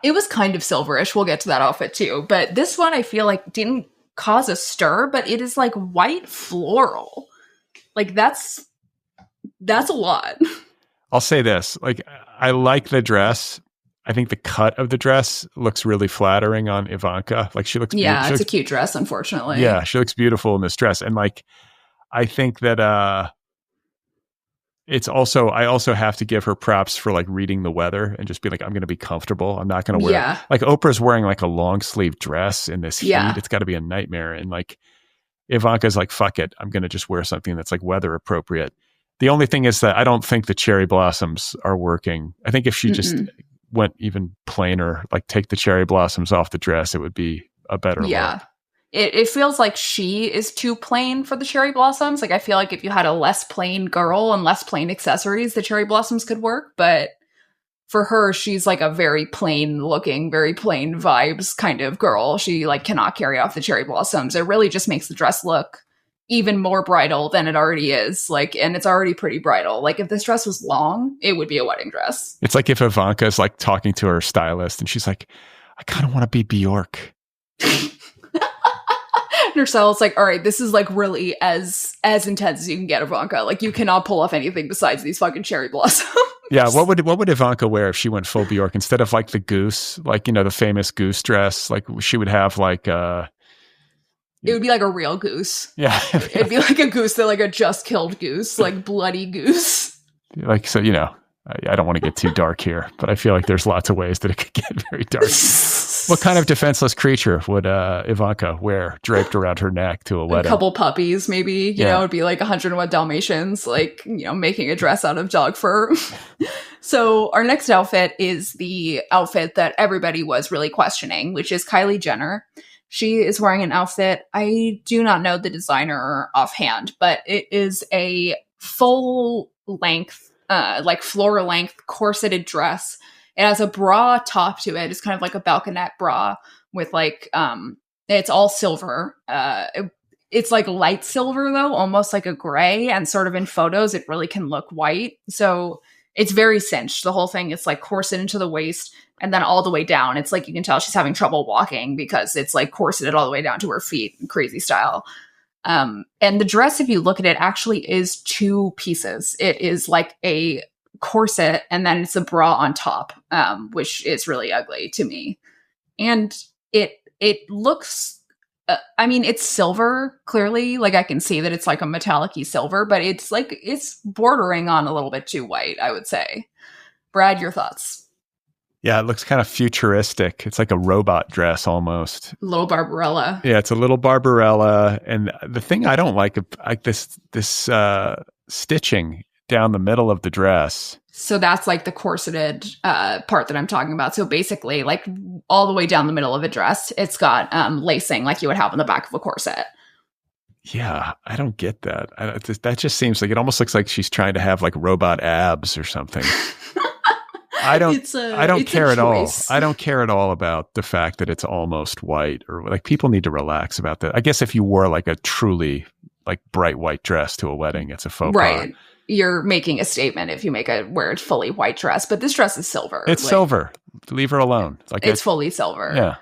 it was kind of silverish. We'll get to that outfit too, but this one I feel like didn't cause a stir, but it is like white floral. Like that's a lot. I'll say this, like I like the dress. I think the cut of the dress looks really flattering on Ivanka. Like she looks it's a cute dress, unfortunately. Yeah, she looks beautiful in this dress. And like I think that it's also I also have to give her props for like reading the weather and just be like, I'm gonna be comfortable. I'm not gonna wear like Oprah's wearing like a long sleeve dress in this heat. It's gotta be a nightmare. And like Ivanka's like, fuck it, I'm gonna just wear something that's like weather appropriate. The only thing is that I don't think the cherry blossoms are working. I think if she just went even plainer, like take the cherry blossoms off the dress, it would be a better look. It feels like she is too plain for the cherry blossoms. Like I feel like if you had a less plain girl and less plain accessories, the cherry blossoms could work. But for her, she's like a very plain looking, very plain vibes kind of girl. She like cannot carry off the cherry blossoms. It really just makes the dress look even more bridal than it already is. Like, and it's already pretty bridal. Like if this dress was long, it would be a wedding dress. It's like if Ivanka is like talking to her stylist and she's like, I kind of want to be Bjork. And her stylist's like, all right, this is like really as intense as you can get, Ivanka. Like you cannot pull off anything besides these fucking cherry blossoms. Yeah, what would Ivanka wear if she went full Bjork instead of like the goose, like the famous goose dress? Like she would have like it would be like a real goose. Yeah. It'd be like a goose that like a just killed goose, like bloody goose. Like, so, I don't want to get too dark here, but I feel like there's lots of ways that it could get very dark. What kind of defenseless creature would Ivanka wear draped around her neck to a wedding? A couple puppies, maybe. You know, it'd be like 101 Dalmatians, like, making a dress out of dog fur. So our next outfit is the outfit that everybody was really questioning, which is Kylie Jenner. She is wearing an outfit. I do not know the designer offhand, but it is a full length, like floor length corseted dress. It has a bra top to it. It's kind of like a balconette bra with like, it's all silver. It's like light silver though, almost like a gray, and sort of in photos it really can look white. So it's very cinched. The whole thing, it's like corset into the waist and then all the way down. It's like you can tell she's having trouble walking because it's like corseted all the way down to her feet, crazy style. And the dress, if you look at it, actually is 2 pieces. It is like a corset and then it's a bra on top, which is really ugly to me. And it looks, I mean, it's silver, clearly. Like, I can see that it's like a metallic-y silver, but it's like, it's bordering on a little bit too white, I would say. Brad, your thoughts? Yeah, it looks kind of futuristic. It's like a robot dress almost. Little Barbarella. Yeah, it's a little Barbarella. And the thing I don't like this stitching down the middle of the dress. So that's like the corseted part that I'm talking about. So basically, like all the way down the middle of a dress, it's got lacing like you would have on the back of a corset. Yeah, I don't get that. That just seems like it almost looks like she's trying to have like robot abs or something. I don't care at all. I don't care at all about the fact that it's almost white, or like people need to relax about that. I guess if you wore like a truly like bright white dress to a wedding, it's a faux pas. Right. You're making a statement if you wear a fully white dress, but this dress is silver. It's silver. Leave her alone. It's fully silver. Yeah.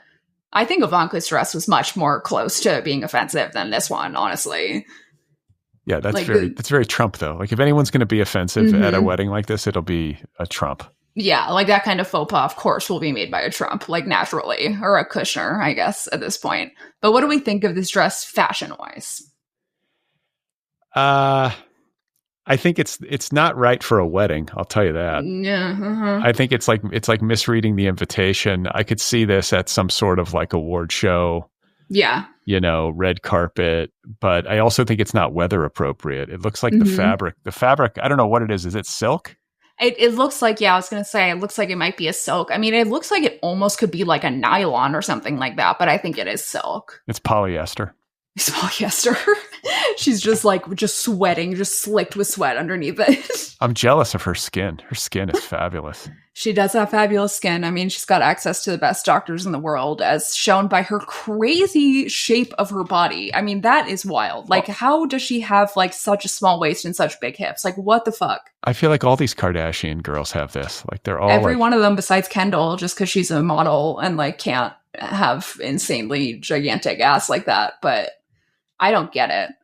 I think Ivanka's dress was much more close to being offensive than this one, honestly. Yeah, that's like that's very Trump though. Like if anyone's going to be offensive at a wedding like this, it'll be a Trump. Yeah, like that kind of faux pas, of course, will be made by a Trump, like naturally, or a Kushner, I guess, at this point. But what do we think of this dress fashion-wise? I think it's not right for a wedding. I'll tell you that. Yeah. I think it's like misreading the invitation. I could see this at some sort of like award show. Yeah. You know, red carpet. But I also think it's not weather appropriate. It looks like the fabric. The fabric, I don't know what it is. Is it silk? It looks like, I was going to say, it looks like it might be a silk. I mean, it looks like it almost could be like a nylon or something like that, but I think it is silk. It's polyester. It's polyester. She's just sweating, just slicked with sweat underneath it. I'm jealous of her skin. Her skin is fabulous. She does have fabulous skin. I mean, she's got access to the best doctors in the world, as shown by her crazy shape of her body. I mean, that is wild. Like, how does she have like such a small waist and such big hips? Like, what the fuck? I feel like all these Kardashian girls have this. Like, they're all every one of them besides Kendall, just because she's a model and like can't have insanely gigantic ass like that. But I don't get it.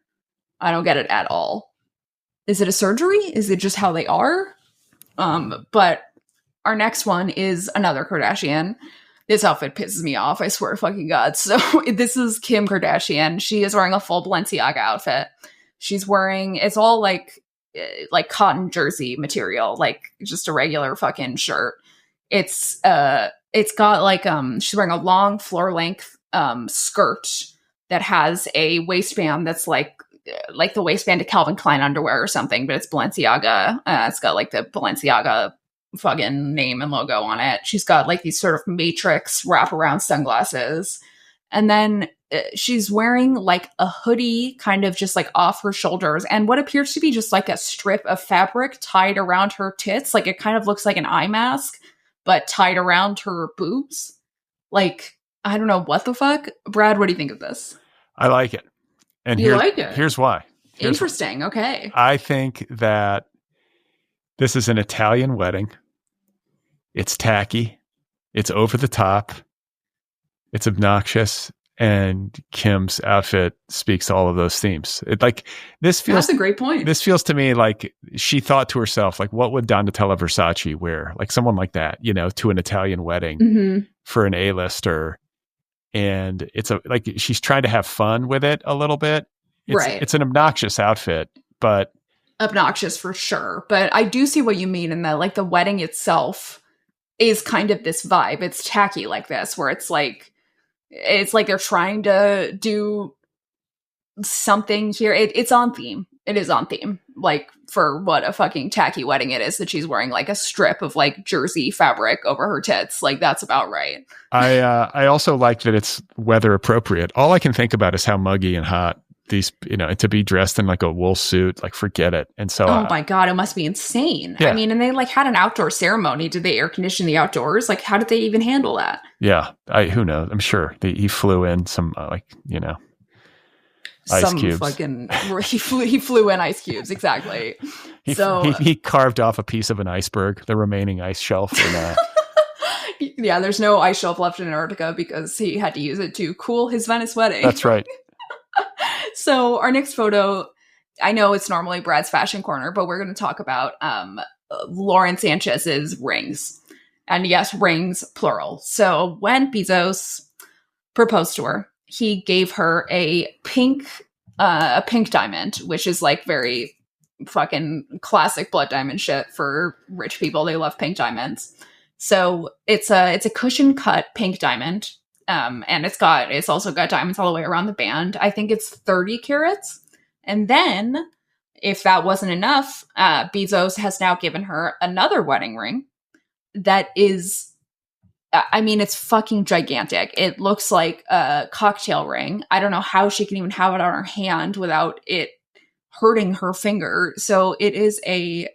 I don't get it at all. Is it a surgery? Is it just how they are? But our next one is another Kardashian. This outfit pisses me off, I swear to fucking God. So this is Kim Kardashian. She is wearing a full Balenciaga outfit. She's wearing, it's all like cotton jersey material, like just a regular fucking shirt. It's got like, she's wearing a long floor length skirt that has a waistband that's like the waistband to Calvin Klein underwear or something, but it's Balenciaga. It's got like the Balenciaga fucking name and logo on it. She's got like these sort of matrix wraparound sunglasses. And then she's wearing like a hoodie kind of just like off her shoulders and what appears to be just like a strip of fabric tied around her tits. Like it kind of looks like an eye mask, but tied around her boobs. Like, I don't know what the fuck. Brad, what do you think of this? I like it. And like it? Here's why. Interesting. Okay. I think that this is an Italian wedding. It's tacky. It's over the top. It's obnoxious. And Kim's outfit speaks to all of those themes. That's a great point. This feels to me like she thought to herself, like, what would Donatella Versace wear? Like someone like that, you know, to an Italian wedding for an A-lister. And it's she's trying to have fun with it a little bit. It's an obnoxious outfit, but obnoxious for sure. But I do see what you mean in that, like, the wedding itself is kind of this vibe. It's tacky like this, where it's like they're trying to do something here. It's on theme. It is on theme. Like, for what a fucking tacky wedding it is, that she's wearing like a strip of like jersey fabric over her tits. Like, that's about right. I also like that it's weather appropriate. All I can think about is how muggy and hot these, you know, to be dressed in like a wool suit, like, forget it. And so, oh my God, it must be insane. Yeah. I mean, and they like had an outdoor ceremony. Did they air condition the outdoors? Like, how did they even handle that? Yeah. Who knows? I'm sure he flew in some, you know. Ice cubes. Fucking he flew in ice cubes, exactly. He carved off a piece of an iceberg, the remaining ice shelf. Yeah, there's no ice shelf left in Antarctica because he had to use it to cool his Venice wedding. That's right. So our next photo, I know it's normally Brad's fashion corner, but we're going to talk about Lauren Sanchez's rings. And yes, rings, plural. So when Bezos proposed to her, he gave her a pink diamond, which is like very fucking classic blood diamond shit for rich people. They love pink diamonds. So it's a cushion cut pink diamond. And it's also got diamonds all the way around the band. I think it's 30 carats. And then if that wasn't enough, Bezos has now given her another wedding ring that is, it's fucking gigantic. It looks like a cocktail ring. I don't know how she can even have it on her hand without it hurting her finger. So it is a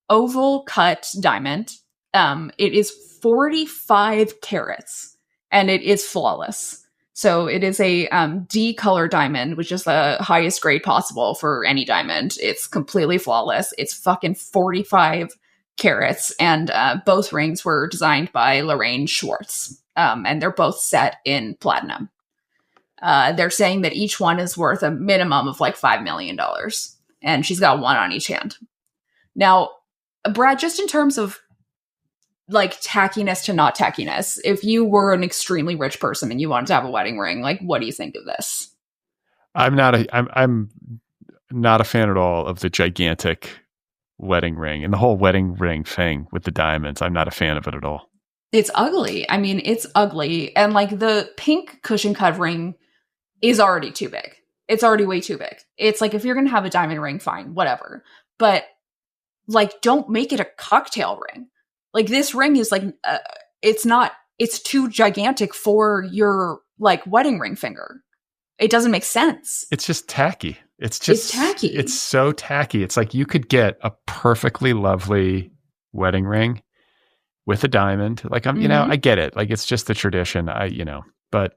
oval cut diamond. It is 45 carats and it is flawless. So it is a D color diamond, which is the highest grade possible for any diamond. It's completely flawless. It's fucking 45 carats, and both rings were designed by Lorraine Schwartz, and they're both set in platinum. They're saying that each one is worth a minimum of like $5 million, and she's got one on each hand. Now, Brad, just in terms of like tackiness to not tackiness, if you were an extremely rich person and you wanted to have a wedding ring, like, what do you think of this? I'm not a fan at all of the gigantic wedding ring and the whole wedding ring thing with the diamonds. I'm not a fan of it at all. It's ugly. I mean, it's ugly. And like the pink cushion cut ring is already too big. It's already way too big. It's like, if you're going to have a diamond ring, fine, whatever. But like, don't make it a cocktail ring. Like, this ring is like, it's too gigantic for your like wedding ring finger. It doesn't make sense. It's just tacky. It's tacky. It's so tacky. It's like you could get a perfectly lovely wedding ring with a diamond. Like, I get it. Like, it's just the tradition. But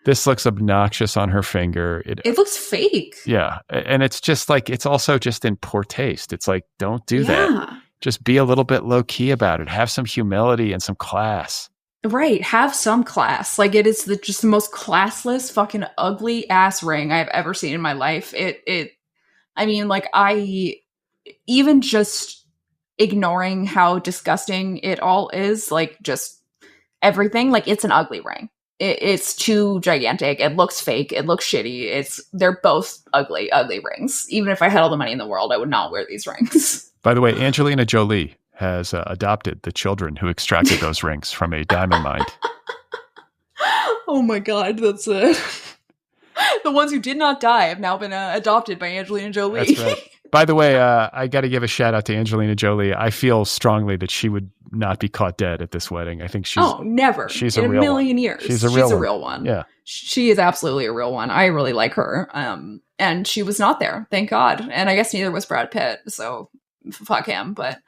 this looks obnoxious on her finger. It looks fake. Yeah. And it's just like, it's also just in poor taste. It's like, don't do that. Just be a little bit low key about it. Have some humility and some class. Right. Have some class. Like, it is just the most classless, fucking ugly ass ring I've ever seen in my life. Even just ignoring how disgusting it all is, like, just everything, like, it's an ugly ring. It's too gigantic. It looks fake. It looks shitty. They're both ugly rings. Even if I had all the money in the world, I would not wear these rings. By the way, Angelina Jolie has adopted the children who extracted those rings from a diamond mine. Oh my God, that's it. The ones who did not die have now been adopted by Angelina Jolie. That's right. By the way, I got to give a shout out to Angelina Jolie. I feel strongly that she would not be caught dead at this wedding. I think never. She's in a real a million one. years. She's a real one. Yeah, she is absolutely a real one. I really like her. And she was not there, thank God. And I guess neither was Brad Pitt. So fuck him. But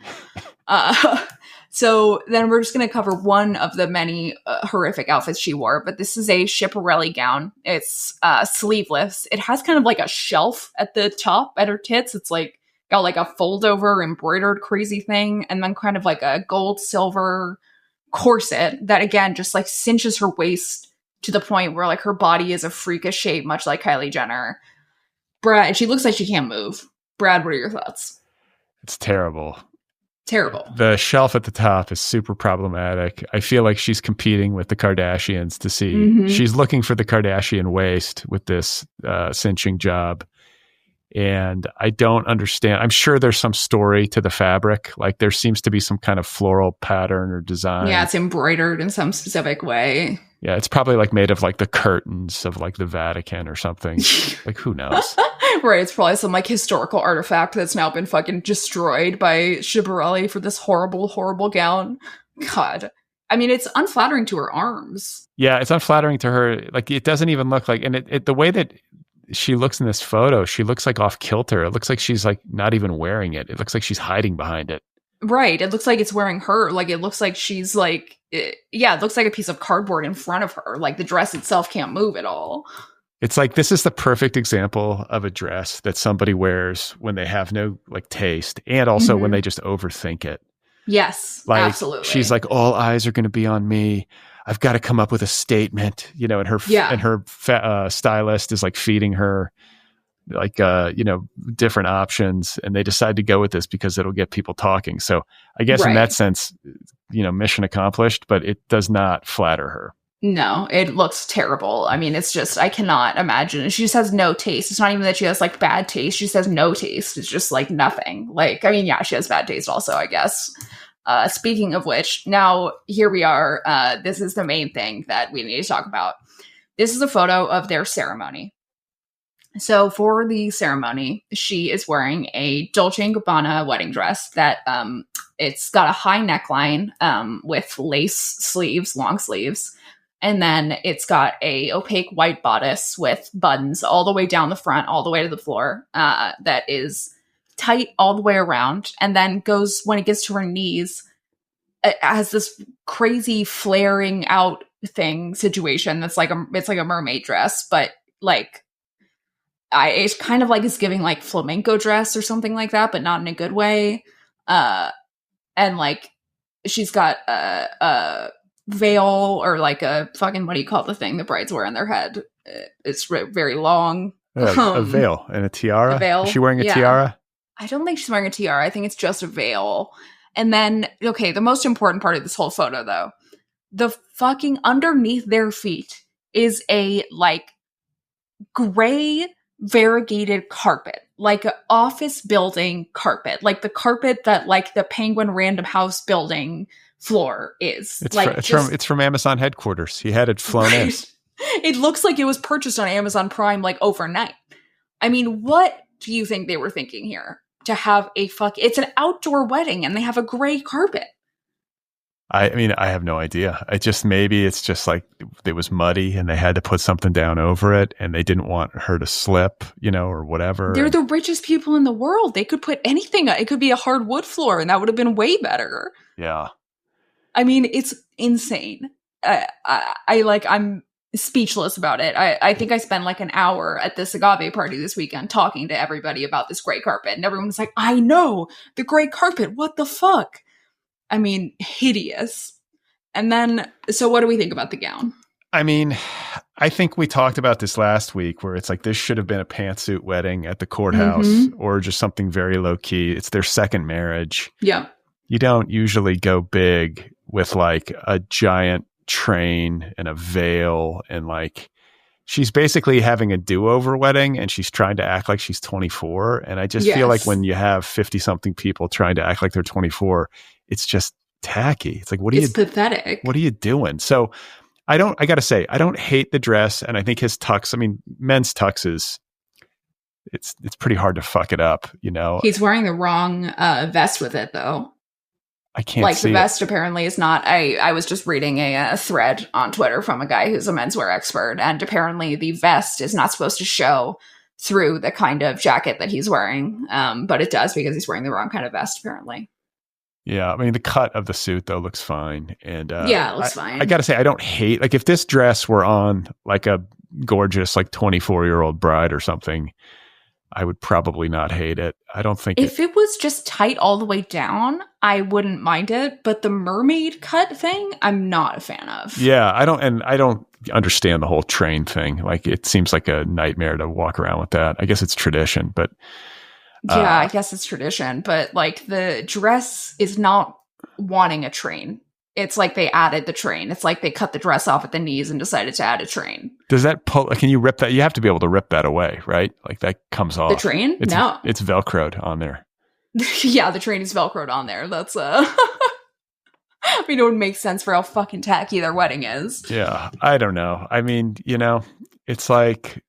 so then we're just going to cover one of the many horrific outfits she wore. But this is a Schiaparelli gown. It's sleeveless. It has kind of like a shelf at the top at her tits. It's like got like a fold over embroidered crazy thing. And then kind of like a gold silver corset that again just like cinches her waist to the point where like her body is a freakish shape, much like Kylie Jenner. Brad, she looks like she can't move. Brad, what are your thoughts? It's terrible. Terrible. The shelf at the top is super problematic. I feel like she's competing with the Kardashians to see. She's looking for the Kardashian waist with this cinching job. And I don't understand. I'm sure there's some story to the fabric. Like, there seems to be some kind of floral pattern or design. Yeah, it's embroidered in some specific way. Yeah, it's probably like made of like the curtains of like the Vatican or something. Like, who knows? Right, it's probably some like historical artifact that's now been fucking destroyed by Schiaparelli for this horrible, horrible gown. God. I mean, it's unflattering to her arms. Yeah, it's unflattering to her. Like, it doesn't even look like, and the way that she looks in this photo, she looks like off kilter. It looks like she's like not even wearing it. It looks like she's hiding behind it. Right. It looks like it's wearing her. Like, it looks like she's like, it looks like a piece of cardboard in front of her. Like, the dress itself can't move at all. It's like, this is the perfect example of a dress that somebody wears when they have no like taste, and also when they just overthink it. Yes, like, absolutely. She's like, all eyes are going to be on me. I've got to come up with a statement, and her stylist is like feeding her like, different options, and they decide to go with this because it'll get people talking. So I guess in that sense, mission accomplished, but it does not flatter her. No, it looks terrible. I mean, it's just, I cannot imagine. She just has no taste. It's not even that she has like bad taste. She just has no taste. It's just like nothing. Like, I mean, yeah, she has bad taste also, I guess. Speaking of which, now here we are. This is the main thing that we need to talk about. This is a photo of their ceremony. So for the ceremony, she is wearing a Dolce & Gabbana wedding dress that it's got a high neckline with lace sleeves, long sleeves. And then it's got a opaque white bodice with buttons all the way down the front, all the way to the floor, that is tight all the way around. And then goes, when it gets to her knees, it has this crazy flaring out situation that's like it's like a mermaid dress, but like it's kind of like it's giving like flamenco dress or something like that, but not in a good way. And like she's got a veil, or like a fucking, what do you call the thing the brides wear on their head? It's very long. A veil and a tiara. A veil. Is she wearing a tiara? I don't think she's wearing a tiara. I think it's just a veil. And then, okay, the most important part of this whole photo, though, the fucking underneath their feet is a like gray variegated carpet, like an office building carpet, like the carpet that like the Penguin Random House building floor is. It's from Amazon headquarters. He had it flown in. It looks like it was purchased on Amazon Prime like overnight. I mean, what do you think they were thinking here? To have it's an outdoor wedding and they have a gray carpet. I mean, I have no idea. Maybe it's just like it was muddy and they had to put something down over it and they didn't want her to slip, or whatever. They're the richest people in the world. They could put anything. It could be a hardwood floor and that would have been way better. Yeah. I mean, it's insane. I'm speechless about it. I think I spent like an hour at this agave party this weekend talking to everybody about this gray carpet, and everyone's like, I know, the gray carpet, what the fuck? I mean, hideous. And then, so what do we think about the gown? I mean, I think we talked about this last week where it's like this should have been a pantsuit wedding at the courthouse or just something very low key. It's their second marriage. Yeah. You don't usually go big with like a giant train and a veil, and like she's basically having a do-over wedding and she's trying to act like she's 24. And I just feel like when you have 50 something people trying to act like they're 24, it's just tacky. It's like, it's pathetic. What are you doing? So I gotta say, I don't hate the dress. And I think his tux, I mean, men's tux it's pretty hard to fuck it up, He's wearing the wrong vest with it though. I can't see the vest apparently is not. I was just reading a thread on Twitter from a guy who's a menswear expert, and apparently the vest is not supposed to show through the kind of jacket that he's wearing, but it does because he's wearing the wrong kind of vest apparently. Yeah, I mean the cut of the suit though looks fine, and it looks fine. I gotta say, I don't hate, like if this dress were on like a gorgeous like 24-year-old bride or something, I would probably not hate it. I don't think if it was just tight all the way down, I wouldn't mind it. But the mermaid cut thing, I'm not a fan of. Yeah, I don't understand the whole train thing. Like it seems like a nightmare to walk around with that. I guess it's tradition, but yeah, I guess it's tradition. But like the dress is not wanting a train. It's like they added the train. It's like they cut the dress off at the knees and decided to add a train. Does that pull? Can you rip that? You have to be able to rip that away, right? Like that comes off. The train? No. It's Velcroed on there. Yeah, the train is Velcroed on there. That's I mean, it would make sense for how fucking tacky their wedding is. Yeah, I don't know. I mean, it's like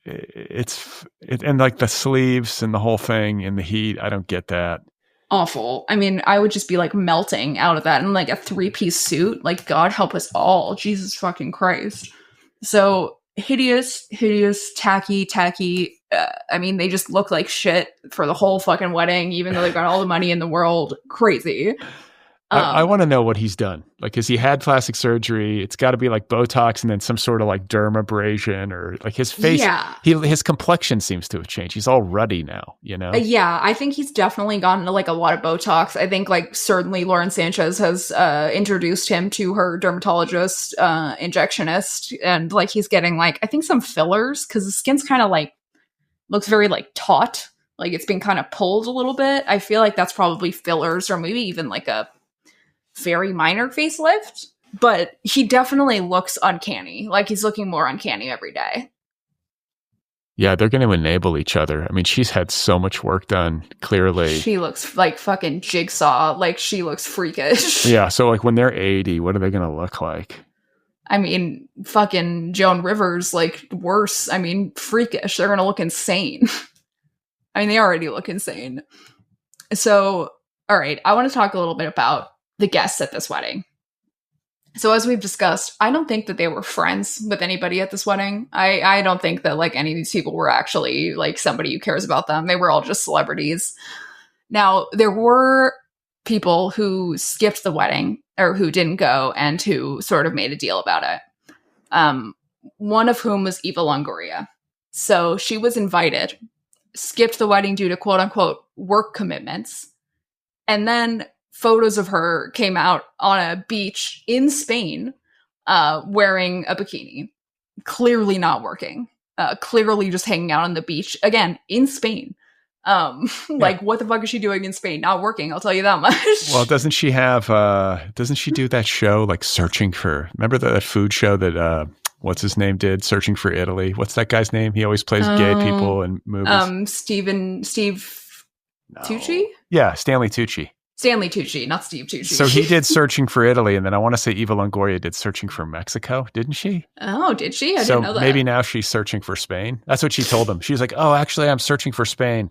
and like the sleeves and the whole thing and the heat. I don't get that. Awful. I mean, I would just be like melting out of that in like a 3-piece suit. Like, God help us all. Jesus fucking Christ. So hideous, tacky. I mean, they just look like shit for the whole fucking wedding, even though they've got all the money in the world. Crazy. I want to know what he's done. Like, has he had plastic surgery? It's got to be like Botox and then some sort of like dermabrasion, or like his face. Yeah. His complexion seems to have changed. He's all ruddy now, you know? Yeah, I think he's definitely gotten like a lot of Botox. I think like certainly Lauren Sanchez has introduced him to her dermatologist, injectionist, and like he's getting like, I think some fillers because his skin's kind of like looks very like taut. Like it's been kind of pulled a little bit. I feel like that's probably fillers or maybe even like a very minor facelift, but he definitely looks uncanny. Like he's looking more uncanny every day. Yeah, they're going to enable each other. I mean, she's had so much work done, clearly. She looks like fucking Jigsaw. Like she looks freakish. Yeah, so like when they're 80, what are they going to look like? I mean, fucking Joan Rivers, like worse. I mean, freakish. They're going to look insane. I mean, they already look insane. So, all right, I want to talk a little bit about the guests at this wedding. So as we've discussed, I don't think that they were friends with anybody at this wedding. I don't think that like any of these people were actually like somebody who cares about them. They were all just celebrities. Now, there were people who skipped the wedding or who didn't go and who sort of made a deal about it. One of whom was Eva Longoria. So she was invited, skipped the wedding due to quote unquote work commitments, and then photos of her came out on a beach in Spain wearing a bikini. Clearly not working. Clearly just hanging out on the beach. Again, in Spain. Like, what the fuck is she doing in Spain? Not working, I'll tell you that much. Well, doesn't she do that show, like Searching for, remember that food show that, what's his name did? Searching for Italy. What's that guy's name? He always plays gay people in movies. Steve Tucci? Yeah, Stanley Tucci. Stanley Tucci, not Steve Tucci. So he did Searching for Italy, and then I want to say Eva Longoria did Searching for Mexico, didn't she? Oh, did she? I didn't know that. Maybe now she's searching for Spain. That's what she told him. She was like, oh, actually, I'm searching for Spain.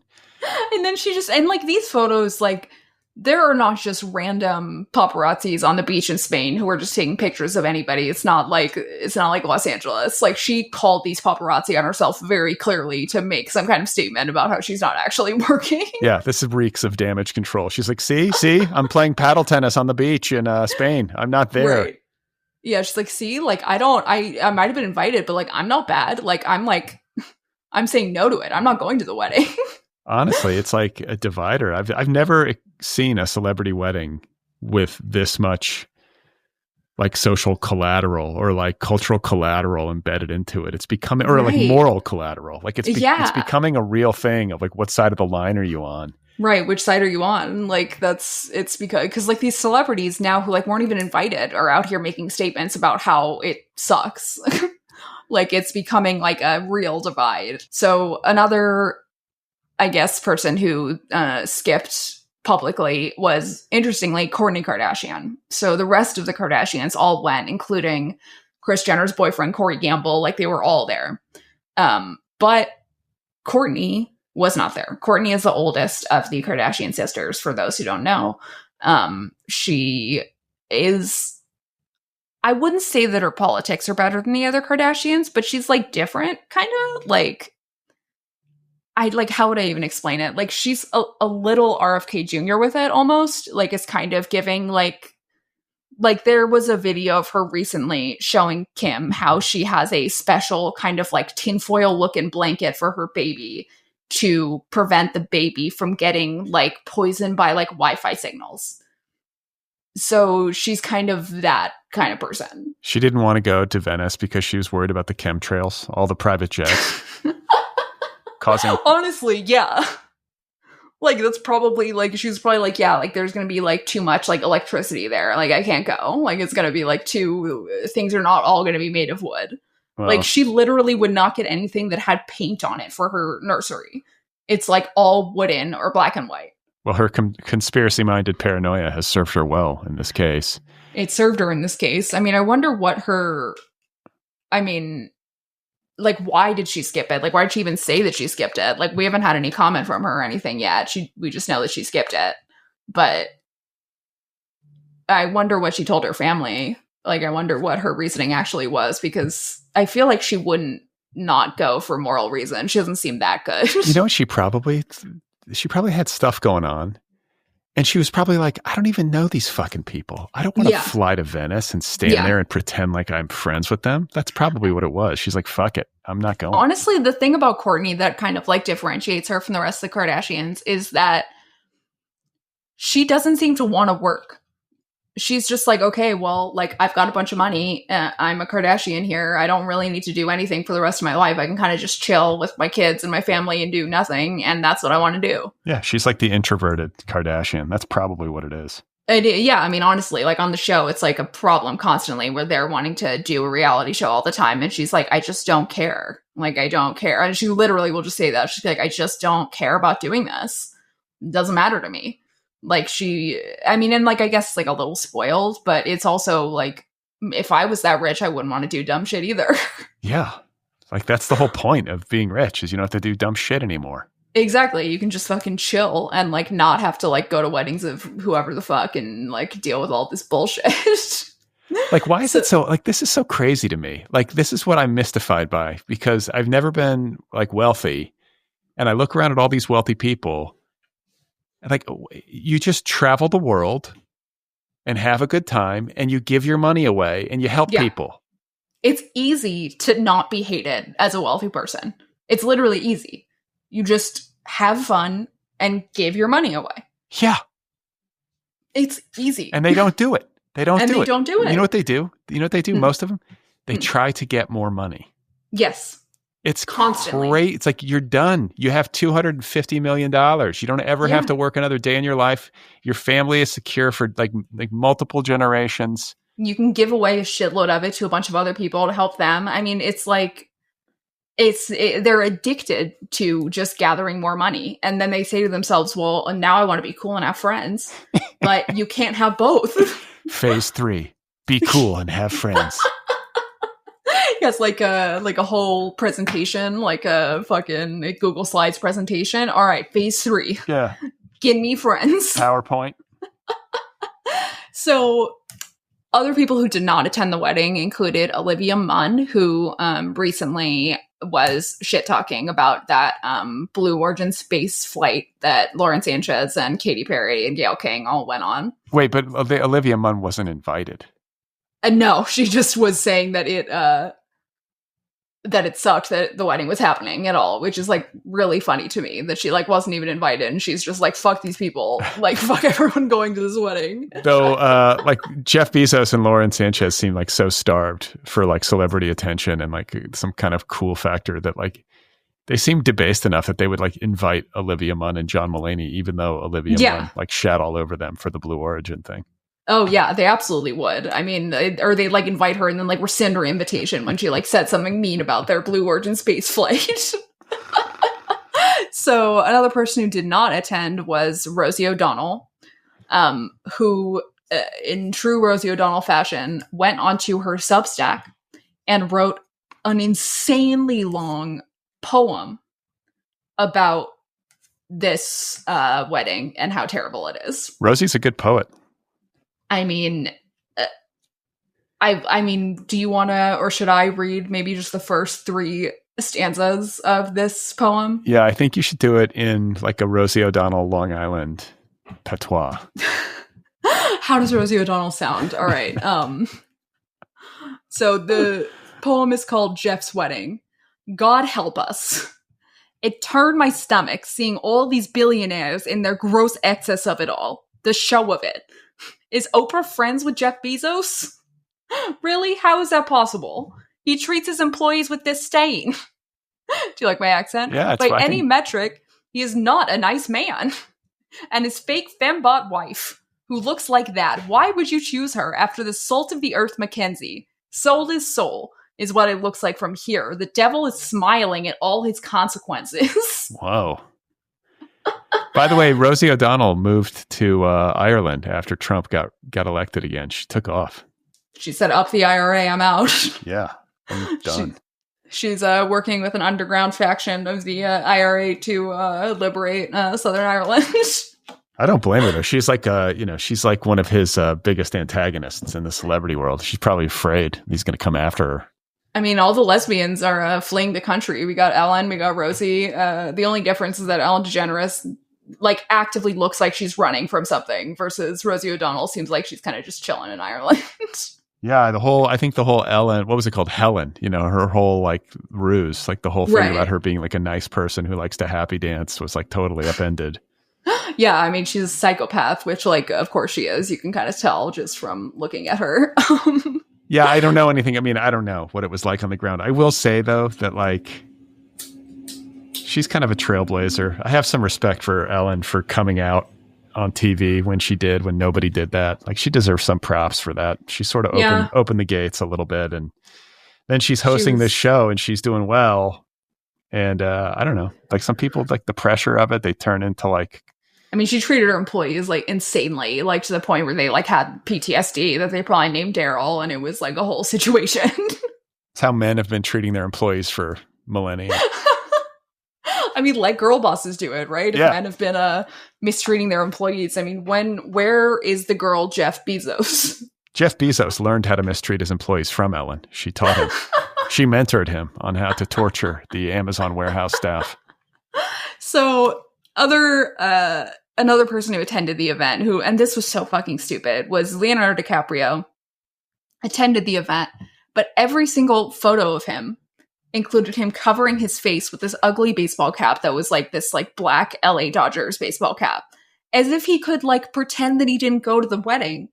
And then and like these photos, like there are not just random paparazzis on the beach in Spain who are just taking pictures of anybody. It's not like Los Angeles. Like she called these paparazzi on herself very clearly to make some kind of statement about how she's not actually working. Yeah, this reeks of damage control. She's like, see, I'm playing paddle tennis on the beach in Spain. I'm not there. Right. Yeah, she's like, see, like I might have been invited, but like I'm not bad. Like I'm saying no to it. I'm not going to the wedding. Honestly, it's like a divider. I've never seen a celebrity wedding with this much like social collateral or like cultural collateral embedded into it. It's becoming, or like moral collateral. Like it's becoming a real thing of like, what side of the line are you on? Right. Which side are you on? Like it's because like these celebrities now who like weren't even invited are out here making statements about how it sucks. Like it's becoming like a real divide. So another, I guess, person who skipped publicly was, interestingly, Kourtney Kardashian. So the rest of the Kardashians all went, including Kris Jenner's boyfriend, Corey Gamble. Like, they were all there. But Kourtney was not there. Kourtney is the oldest of the Kardashian sisters, for those who don't know. She is... I wouldn't say that her politics are better than the other Kardashians, but she's, like, different, kind of. Like... how would I even explain it? Like, she's a little RFK Jr. with it, almost. Like, it's kind of giving, like, there was a video of her recently showing Kim how she has a special kind of, like, tinfoil-looking blanket for her baby to prevent the baby from getting, like, poisoned by, like, Wi-Fi signals. So she's kind of that kind of person. She didn't want to go to Venice because she was worried about the chemtrails, all the private jets. Honestly, yeah. Like, that's probably, like, she was probably like, yeah, like, there's gonna be, like, too much, like, electricity there. Like, I can't go. Like, it's gonna be, like, things are not all gonna be made of wood. Well, like, she literally would not get anything that had paint on it for her nursery. It's, like, all wooden or black and white. Well, her conspiracy-minded paranoia has served her well in this case. It served her in this case. I mean, I wonder what like, why did she skip it? Like, why did she even say that she skipped it? Like, we haven't had any comment from her or anything yet. We just know that she skipped it. But I wonder what she told her family. Like, I wonder what her reasoning actually was, because I feel like she wouldn't not go for moral reasons. She doesn't seem that good. You know what? She probably had stuff going on. And she was probably like, I don't even know these fucking people. I don't want to fly to Venice and stand there and pretend like I'm friends with them. That's probably what it was. She's like, fuck it. I'm not going. Honestly, the thing about Kourtney that kind of like differentiates her from the rest of the Kardashians is that she doesn't seem to want to work. She's just like, okay, well, like I've got a bunch of money. I'm a Kardashian here. I don't really need to do anything for the rest of my life. I can kind of just chill with my kids and my family and do nothing. And that's what I want to do. Yeah. She's like the introverted Kardashian. That's probably what it is. Yeah. I mean, honestly, like on the show, it's like a problem constantly where they're wanting to do a reality show all the time. And she's like, I just don't care. Like, I don't care. And she literally will just say that. She's like, I just don't care about doing this. It doesn't matter to me. Like and like, I guess like a little spoiled, but it's also like, if I was that rich, I wouldn't want to do dumb shit either. Yeah. Like that's the whole point of being rich is you don't have to do dumb shit anymore. Exactly. You can just fucking chill and like not have to like go to weddings of whoever the fuck and like deal with all this bullshit. Like, why is it so, like, this is so crazy to me. Like, this is what I'm mystified by because I've never been like wealthy and I look around at all these wealthy people. Like you just travel the world and have a good time and you give your money away and you help people. It's easy to not be hated as a wealthy person. It's literally easy. You just have fun and give your money away. Yeah. It's easy. And they don't do it. They don't do it. You know what they do? You know what they do? Most of them? They try to get more money. Yes. It's constantly great. It's like you're done. You have $250 million. You don't ever have to work another day in your life. Your family is secure for like multiple generations. You can give away a shitload of it to a bunch of other people to help them. I mean, it's like they're addicted to just gathering more money. And then they say to themselves, well, now I want to be cool and have friends. But you can't have both. Phase 3, be cool and have friends. Yes, like a whole presentation, like a fucking Google Slides presentation. All right, phase 3. Yeah. Give me friends. PowerPoint. So other people who did not attend the wedding included Olivia Munn, who recently was shit-talking about that Blue Origin space flight that Lauren Sanchez and Katy Perry and Gayle King all went on. Wait, but Olivia Munn wasn't invited. No, she just was saying that it sucked that the wedding was happening at all, which is like really funny to me that she like wasn't even invited and she's just like, fuck these people, like fuck everyone going to this wedding. Though like Jeff Bezos and Lauren Sanchez seem like so starved for like celebrity attention and like some kind of cool factor that like they seem debased enough that they would like invite Olivia Munn and John Mulaney, even though Olivia Munn like shat all over them for the Blue Origin thing. Oh yeah, they absolutely would. I mean, or they like invite her and then like rescind her invitation when she like said something mean about their Blue Origin space flight. So another person who did not attend was Rosie O'Donnell, who, in true Rosie O'Donnell fashion, went onto her Substack and wrote an insanely long poem about this wedding and how terrible it is. Rosie's a good poet. I mean, I mean, do you want to, or should I read maybe just the first 3 stanzas of this poem? Yeah, I think you should do it in like a Rosie O'Donnell Long Island patois. How does Rosie O'Donnell sound? All right. So the poem is called Jeff's Wedding. God help us. It turned my stomach seeing all these billionaires in their gross excess of it all. The show of it. Is Oprah friends with Jeff Bezos? Really? How is that possible? He treats his employees with disdain. Do you like my accent? Yeah, it's by any metric, he is not a nice man. And his fake fembot wife, who looks like that, why would you choose her after the salt of the earth Mackenzie? Soul is soul, is what it looks like from here. The devil is smiling at all his consequences. Whoa. By the way, Rosie O'Donnell moved to Ireland after Trump got elected again. She took off. She said, up the IRA, I'm out. Yeah, I'm done. She's working with an underground faction of the IRA to liberate Southern Ireland. I don't blame her though. She's like, she's like one of his biggest antagonists in the celebrity world. She's probably afraid he's going to come after her. I mean, all the lesbians are fleeing the country. We got Ellen, we got Rosie. The only difference is that Ellen DeGeneres like actively looks like she's running from something, versus Rosie O'Donnell seems like she's kind of just chilling in Ireland. Yeah, I think the whole Ellen, what was it called? Helen, her whole like ruse, like the whole thing about her being like a nice person who likes to happy dance was like totally upended. Yeah, I mean, she's a psychopath, which like, of course she is. You can kind of tell just from looking at her. Yeah, I don't know anything. I mean, I don't know what it was like on the ground. I will say though, that like, she's kind of a trailblazer. I have some respect for Ellen for coming out on TV when nobody did that. Like, she deserves some props for that. She sort of opened the gates a little bit, and then she's hosting this show and she's doing well. And I don't know, like some people, like the pressure of it, they turn into like, I mean, she treated her employees like insanely, like to the point where they like had PTSD that they probably named Darrell, and it was like a whole situation. It's how men have been treating their employees for millennia. I mean, like girl bosses do it, right? If men have been mistreating their employees. I mean, where is the girl Jeff Bezos? Jeff Bezos learned how to mistreat his employees from Ellen. She taught him. She mentored him on how to torture the Amazon warehouse staff. So another person who attended the event, and this was so fucking stupid, was Leonardo DiCaprio. Attended the event, but every single photo of him included him covering his face with this ugly baseball cap that was like this like black LA Dodgers baseball cap, as if he could like pretend that he didn't go to the wedding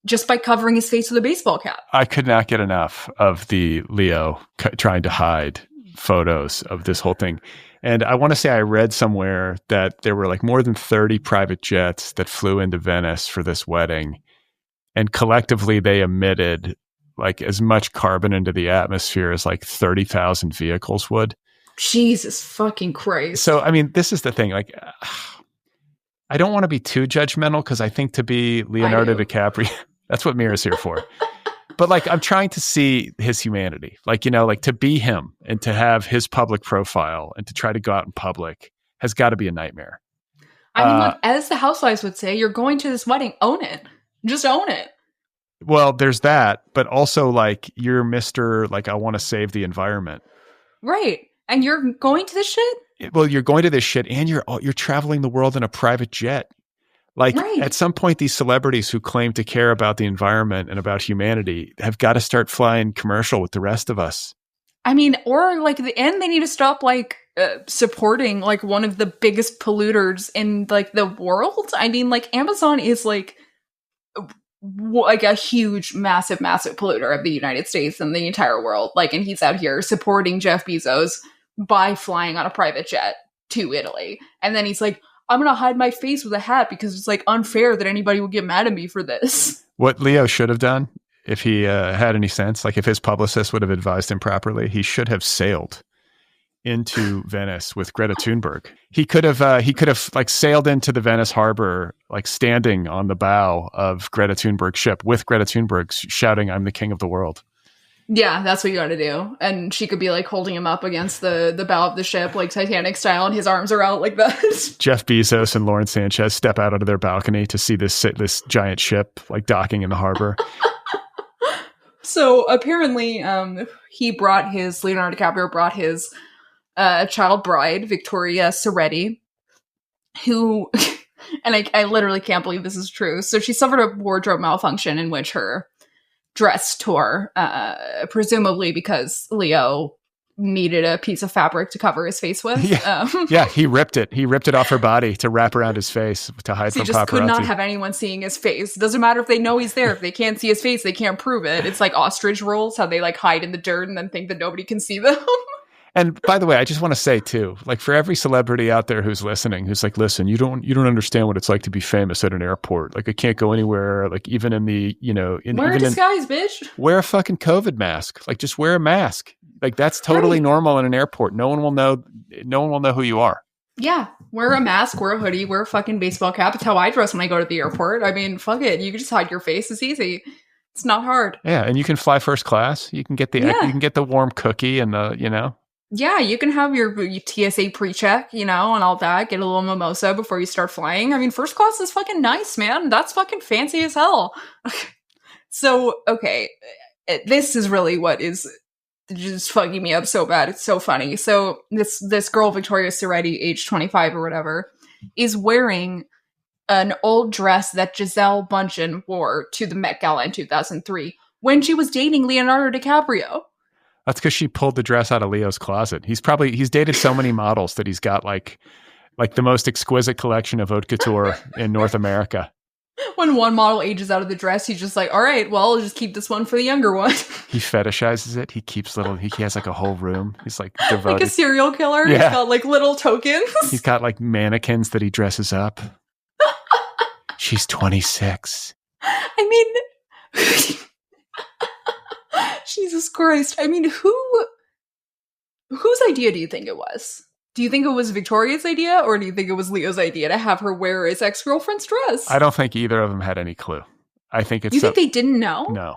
just by covering his face with a baseball cap. I could not get enough of the Leo trying to hide photos of this whole thing. And I want to say I read somewhere that there were like more than 30 private jets that flew into Venice for this wedding. And collectively they emitted like as much carbon into the atmosphere as like 30,000 vehicles would. Jesus fucking Christ. So, I mean, this is the thing. Like, I don't want to be too judgmental because I think to be Leonardo DiCaprio, that's what Mira's here for. But like, I'm trying to see his humanity. Like, like to be him and to have his public profile and to try to go out in public has got to be a nightmare. I mean, look, as the housewives would say, you're going to this wedding, own it. Just own it. Well, there's that, but also like you're Mr. like I want to save the environment. Right. And you're going to this shit? Well, you're going to this shit and you're traveling the world in a private jet. Like at some point these celebrities who claim to care about the environment and about humanity have got to start flying commercial with the rest of us. I mean, or like the end they need to stop like supporting like one of the biggest polluters in like the world. I mean, like Amazon is like a huge, massive polluter of the United States and the entire world. Like, and he's out here supporting Jeff Bezos by flying on a private jet to Italy. And then he's like, I'm going to hide my face with a hat because it's like unfair that anybody would get mad at me for this. What Leo should have done if he had any sense, like if his publicist would have advised him properly, he should have sailed into Venice with Greta Thunberg. He could have like sailed into the Venice harbor, like standing on the bow of Greta Thunberg's ship with Greta Thunberg shouting, "I'm the king of the world." Yeah, that's what you got to do. And she could be like holding him up against the bow of the ship, like Titanic style, and his arms are out like that. Jeff Bezos and Lauren Sanchez step out onto their balcony to see this giant ship like docking in the harbor. So apparently, Leonardo DiCaprio brought his child bride, Victoria Soretti, who, and I literally can't believe this is true. So she suffered a wardrobe malfunction in which her dress tore, presumably because Leo needed a piece of fabric to cover his face with. Yeah, he ripped it. He ripped it off her body to wrap around his face to hide from paparazzi. He just could not have anyone seeing his face. It doesn't matter if they know he's there. If they can't see his face, they can't prove it. It's like ostrich rolls, how they like hide in the dirt and then think that nobody can see them. And by the way, I just want to say too, like for every celebrity out there who's listening, who's like, listen, you don't understand what it's like to be famous at an airport. Like I can't go anywhere. Like even in the, wear a disguise, bitch. Wear a fucking COVID mask. Like just wear a mask. Like that's totally normal in an airport. No one will know who you are. Yeah. Wear a mask, wear a hoodie, wear a fucking baseball cap. It's how I dress when I go to the airport. I mean, fuck it. You can just hide your face. It's easy. It's not hard. Yeah. And you can fly first class. You can get you can get the warm cookie and the. Yeah, you can have your TSA pre-check, and all that. Get a little mimosa before you start flying. I mean, first class is fucking nice, man. That's fucking fancy as hell. So, okay, this is really what is just fucking me up so bad. It's so funny. So this girl, Victoria Soretti, age 25 or whatever, is wearing an old dress that Gisele Bündchen wore to the Met Gala in 2003 when she was dating Leonardo DiCaprio. That's because she pulled the dress out of Leo's closet. He's dated so many models that he's got like the most exquisite collection of haute couture in North America. When one model ages out of the dress, he's just like, all right, well, I'll just keep this one for the younger one. He fetishizes it. He keeps he has like a whole room. He's like devoted. Like a serial killer. Yeah. He's got like little tokens. He's got like mannequins that he dresses up. She's 26. I mean, Jesus Christ. I mean, whose idea do you think it was? Do you think it was Victoria's idea, or do you think it was Leo's idea to have her wear his ex-girlfriend's dress? I don't think either of them had any clue. I think it's... You think they didn't know? No.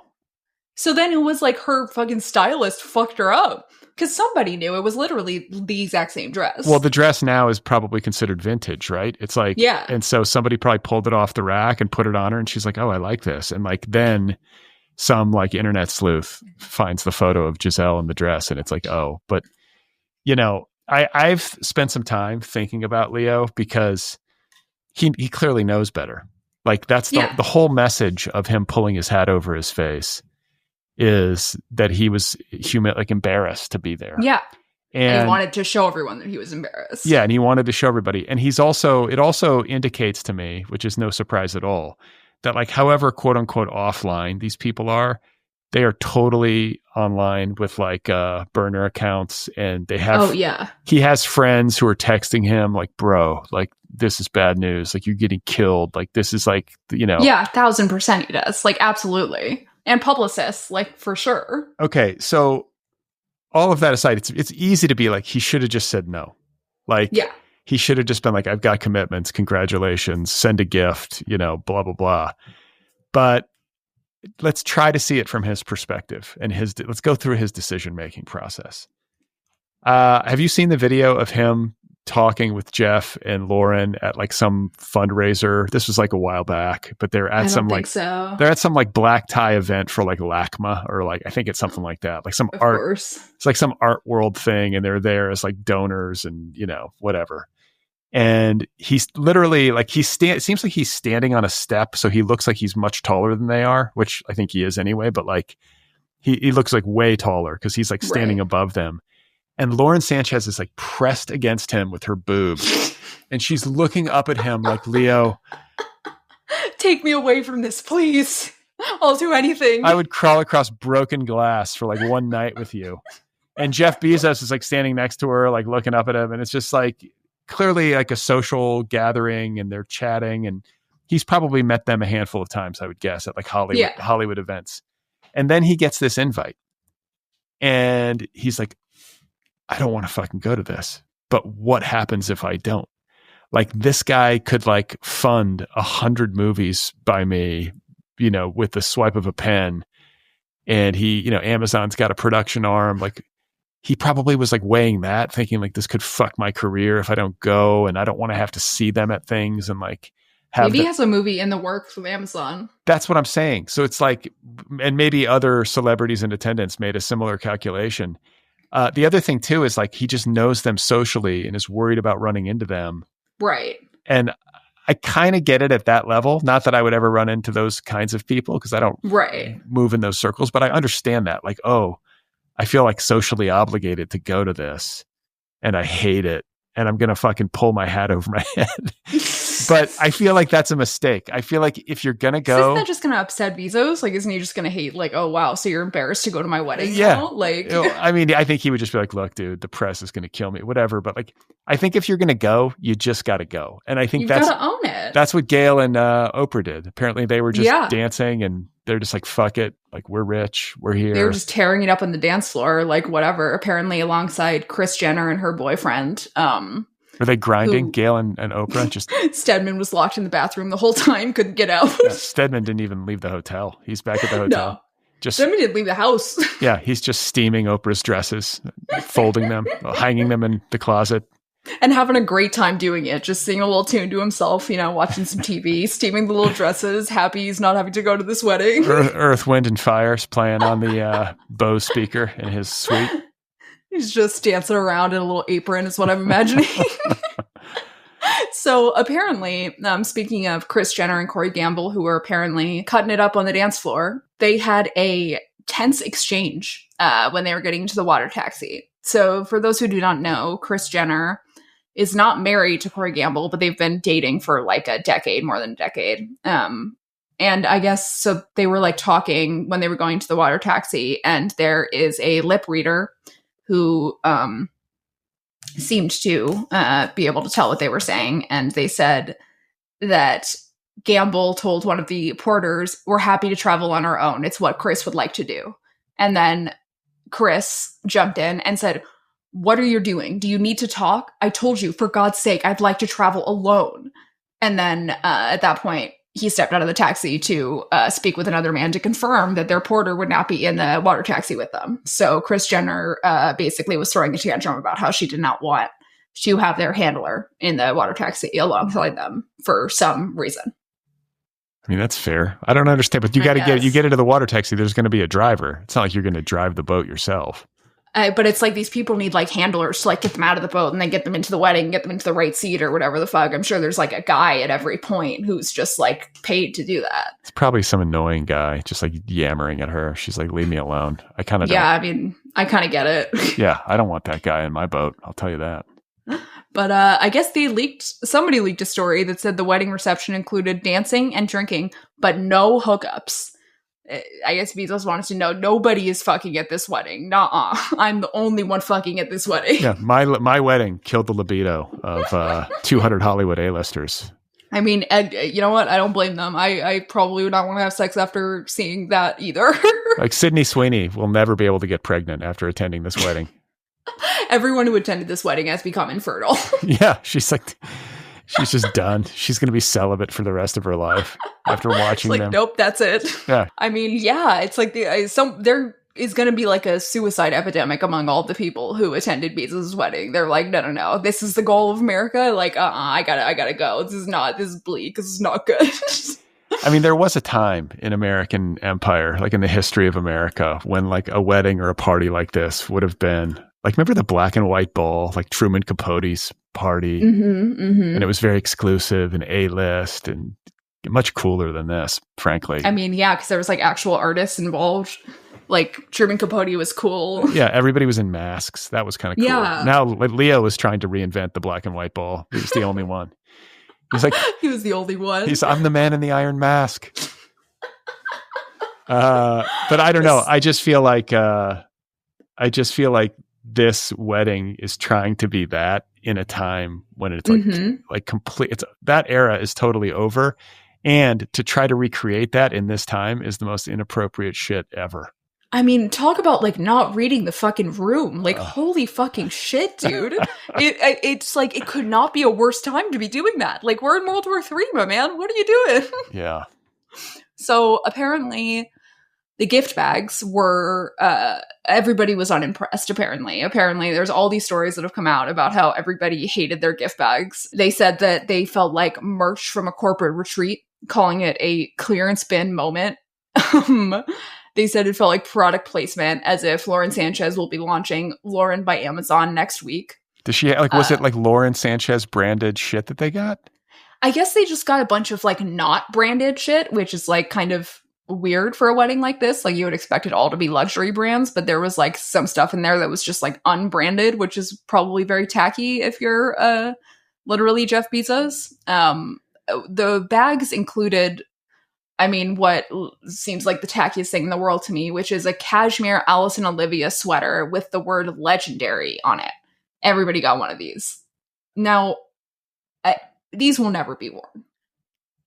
So then it was like her fucking stylist fucked her up. Because somebody knew it was literally the exact same dress. Well, the dress now is probably considered vintage, right? It's like... Yeah. And so somebody probably pulled it off the rack and put it on her, and she's like, oh, I like this. And like then some like internet sleuth finds the photo of Gisele in the dress, and it's like, oh. But, you know... I've spent some time thinking about Leo because he clearly knows better. Like that's the whole message of him pulling his hat over his face is that he was embarrassed to be there. Yeah. And he wanted to show everyone that he was embarrassed. Yeah. And he wanted to show everybody. And it also indicates to me, which is no surprise at all, that like however quote unquote offline these people are, they are totally online with like burner accounts, and they have, he has friends who are texting him like, bro, like this is bad news. Like you're getting killed. Like this is like, you know. Yeah, 1,000% he does. Like absolutely. And publicists, like for sure. Okay. So all of that aside, it's easy to be like, he should have just said no. Like, he should have just been like, I've got commitments. Congratulations. Send a gift, you know, blah, blah, blah. But let's try to see it from his perspective and let's go through his decision-making process. Have you seen the video of him talking with Jeff and Lauren at like some fundraiser? This was like a while back, but they're at some black tie event for like LACMA, or like, I think it's something like that. Like some art, it's like some art world thing. And they're there as like donors and, you know, whatever. And he's literally like, it seems like he's standing on a step. So he looks like he's much taller than they are, which I think he is anyway. But like, he looks like way taller because he's like standing above them. And Lauren Sanchez is like pressed against him with her boobs. And she's looking up at him like, Leo, take me away from this, please. I'll do anything. I would crawl across broken glass for like one night with you. And Jeff Bezos is like standing next to her, like looking up at him. And it's just like, clearly like a social gathering, and they're chatting, and he's probably met them a handful of times, I would guess, at like Hollywood events. And then he gets this invite, and he's like, I don't want to fucking go to this, but what happens if I don't? Like this guy could like fund 100 movies by me, you know, with the swipe of a pen. And he, you know, Amazon's got a production arm. Like, he probably was like weighing that, thinking like this could fuck my career if I don't go, and I don't want to have to see them at things and like maybe he has a movie in the works with Amazon. That's what I'm saying. So it's like, and maybe other celebrities in attendance made a similar calculation. The other thing too is like he just knows them socially and is worried about running into them. Right. And I kind of get it at that level. Not that I would ever run into those kinds of people because I don't move in those circles, but I understand that. Like, oh, I feel like socially obligated to go to this, and I hate it, and I'm going to fucking pull my hat over my head. But I feel like that's a mistake. I feel like if you're going to go... Isn't that just going to upset Bezos? Like, isn't he just going to hate, like, oh, wow, so you're embarrassed to go to my wedding now? Like, I mean, I think he would just be like, look, dude, the press is going to kill me, whatever. But like, I think if you're going to go, you just got to go. And I think you've got to own it. That's what Gail and Oprah did. Apparently they were just dancing, and they're just like, fuck it. Like, we're rich. We're here. They were just tearing it up on the dance floor, like whatever, apparently alongside Kris Jenner and her boyfriend. Were they grinding? Gail and Oprah? Just Stedman was locked in the bathroom the whole time, couldn't get out. Yeah, Stedman didn't even leave the hotel. He's back at the hotel. No. Stedman didn't leave the house. Yeah, he's just steaming Oprah's dresses, folding them, hanging them in the closet. And having a great time doing it, just singing a little tune to himself, you know, watching some TV, steaming the little dresses, happy he's not having to go to this wedding. Earth, Wind, and Fire's playing on the Bose speaker in his suite. He's just dancing around in a little apron is what I'm imagining. So apparently, speaking of Kris Jenner and Corey Gamble, who were apparently cutting it up on the dance floor, they had a tense exchange when they were getting into the water taxi. So for those who do not know, Kris Jenner is not married to Corey Gamble, but they've been dating for like a decade, more than a decade. And I guess, so they were like talking when they were going to the water taxi, and there is a lip reader who seemed to be able to tell what they were saying. And they said that Gamble told one of the porters, "We're happy to travel on our own. It's what Kris would like to do." And then Kris jumped in and said, "What are you doing? Do you need to talk? I told you, for God's sake, I'd like to travel alone." And then at that point, he stepped out of the taxi to speak with another man to confirm that their porter would not be in the water taxi with them. So Kris Jenner basically was throwing a tantrum about how she did not want to have their handler in the water taxi alongside them for some reason. I mean, that's fair. I don't understand, but you got to get into the water taxi. There's going to be a driver. It's not like you're going to drive the boat yourself. But it's like these people need like handlers to like get them out of the boat and then get them into the wedding, get them into the right seat or whatever the fuck. I'm sure there's like a guy at every point who's just like paid to do that. It's probably some annoying guy just like yammering at her. She's like, "Leave me alone." I kind of I mean, I kind of get it. Yeah, I don't want that guy in my boat. I'll tell you that. But I guess somebody leaked a story that said the wedding reception included dancing and drinking, but no hookups. I guess Bezos wanted to know nobody is fucking at this wedding. Nuh-uh. I'm the only one fucking at this wedding. Yeah, my wedding killed the libido of 200 Hollywood A-listers. I mean, and you know what? I don't blame them. I probably would not want to have sex after seeing that either. Like Sydney Sweeney will never be able to get pregnant after attending this wedding. Everyone who attended this wedding has become infertile. Yeah, she's just done. She's going to be celibate for the rest of her life after watching them. Nope, that's it. Yeah. I mean, yeah, it's like there is going to be like a suicide epidemic among all the people who attended Bezos' wedding. They're like, no, this is the goal of America. Like, I gotta go. This is bleak. This is not good. I mean, there was a time in American empire, like in the history of America, when like a wedding or a party like this would have been like, remember the black and white ball, like Truman Capote's party? And it was very exclusive and A-list and much cooler than this, frankly. I mean, yeah, because there was like actual artists involved. Like Truman Capote was cool. Yeah, everybody was in masks. That was kind of cool. Yeah. Now Leo is trying to reinvent the black and white ball. He was the only one. He's like, he was the only one. I'm the man in the iron mask. But I don't know. I just feel like this wedding is trying to be that in a time when it's like like complete. It's that era is totally over, and to try to recreate that in this time is the most inappropriate shit ever. I mean, talk about like not reading the fucking room. Like, holy fucking shit, dude. It's like it could not be a worse time to be doing that. Like, we're in World War III, my man. What are you doing? Yeah. So apparently the gift bags were, everybody was unimpressed, apparently. Apparently, there's all these stories that have come out about how everybody hated their gift bags. They said that they felt like merch from a corporate retreat, calling it a clearance bin moment. They said it felt like product placement, as if Lauren Sanchez will be launching Lauren by Amazon next week. Does she, like, was it like Lauren Sanchez branded shit that they got? I guess they just got a bunch of like not branded shit, which is like kind of weird for a wedding like this. Like, you would expect it all to be luxury brands, but there was like some stuff in there that was just like unbranded, which is probably very tacky if you're literally Jeff Bezos. The bags included, I mean, what seems like the tackiest thing in the world to me, which is a cashmere Alice and Olivia sweater with the word legendary on it. Everybody got one of these. Now, these will never be worn.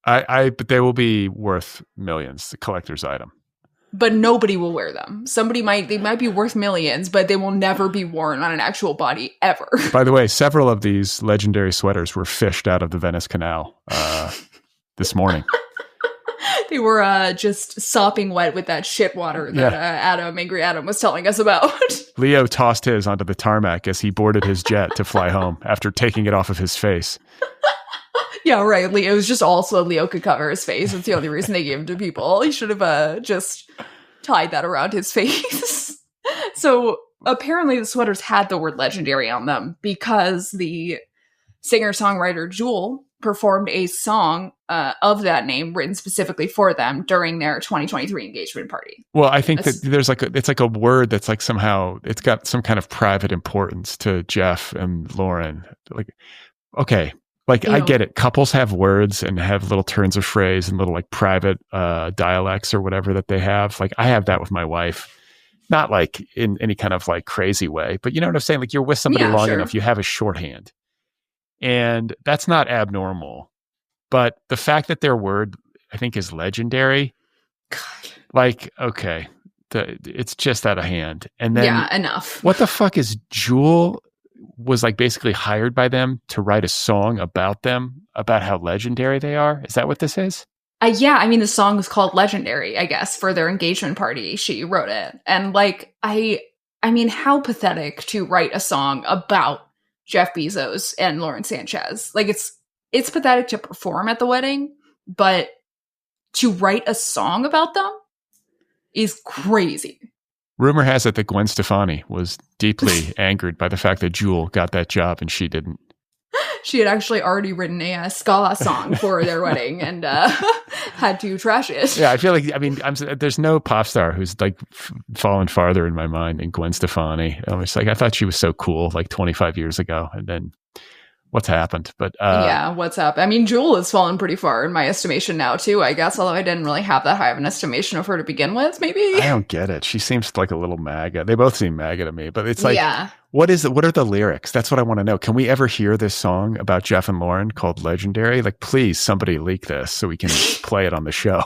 But they will be worth millions, the collector's item. But nobody will wear them. They might be worth millions, but they will never be worn on an actual body ever. By the way, several of these legendary sweaters were fished out of the Venice Canal this morning. They were just sopping wet with that shit water that Angry Adam was telling us about. Leo tossed his onto the tarmac as he boarded his jet to fly home after taking it off of his face. Yeah, right. It was just also Leo could cover his face. That's the only reason they gave him to people. He should have just tied that around his face. So apparently the sweaters had the word legendary on them because the singer-songwriter Jewel performed a song of that name written specifically for them during their 2023 engagement party. Well, I think that there's it's like a word that's like somehow it's got some kind of private importance to Jeff and Lauren. Like, okay, like I get it. Couples have words and have little turns of phrase and little like private dialects or whatever that they have. Like I have that with my wife. Not like in any kind of like crazy way, but you know what I'm saying? Like you're with somebody long enough, you have a shorthand. And that's not abnormal. But the fact that their word, I think, is legendary, God. Like, okay, it's just out of hand. And then enough. What the fuck is Jewel was like basically hired by them to write a song about them, about how legendary they are? Is that what this is? Yeah, I mean, the song was called Legendary, I guess, for their engagement party. She wrote it. And like, I mean, how pathetic to write a song about Jeff Bezos and Lauren Sanchez. Like it's pathetic to perform at the wedding, but to write a song about them is crazy. Rumor has it that Gwen Stefani was deeply angered by the fact that Jewel got that job and she didn't. She had actually already written a ska song for their wedding and had to trash it. Yeah, I feel like, I mean, there's no pop star who's like fallen farther in my mind than Gwen Stefani. I'm just like, I thought she was so cool like 25 years ago. And then what's happened? But what's up? I mean, Jewel has fallen pretty far in my estimation now too, I guess, although I didn't really have that high of an estimation of her to begin with, maybe. I don't get it. She seems like a little MAGA. They both seem MAGA to me, but it's like, what are the lyrics? That's what I want to know. Can we ever hear this song about Jeff and Lauren called Legendary? Like, please, somebody leak this so we can play it on the show.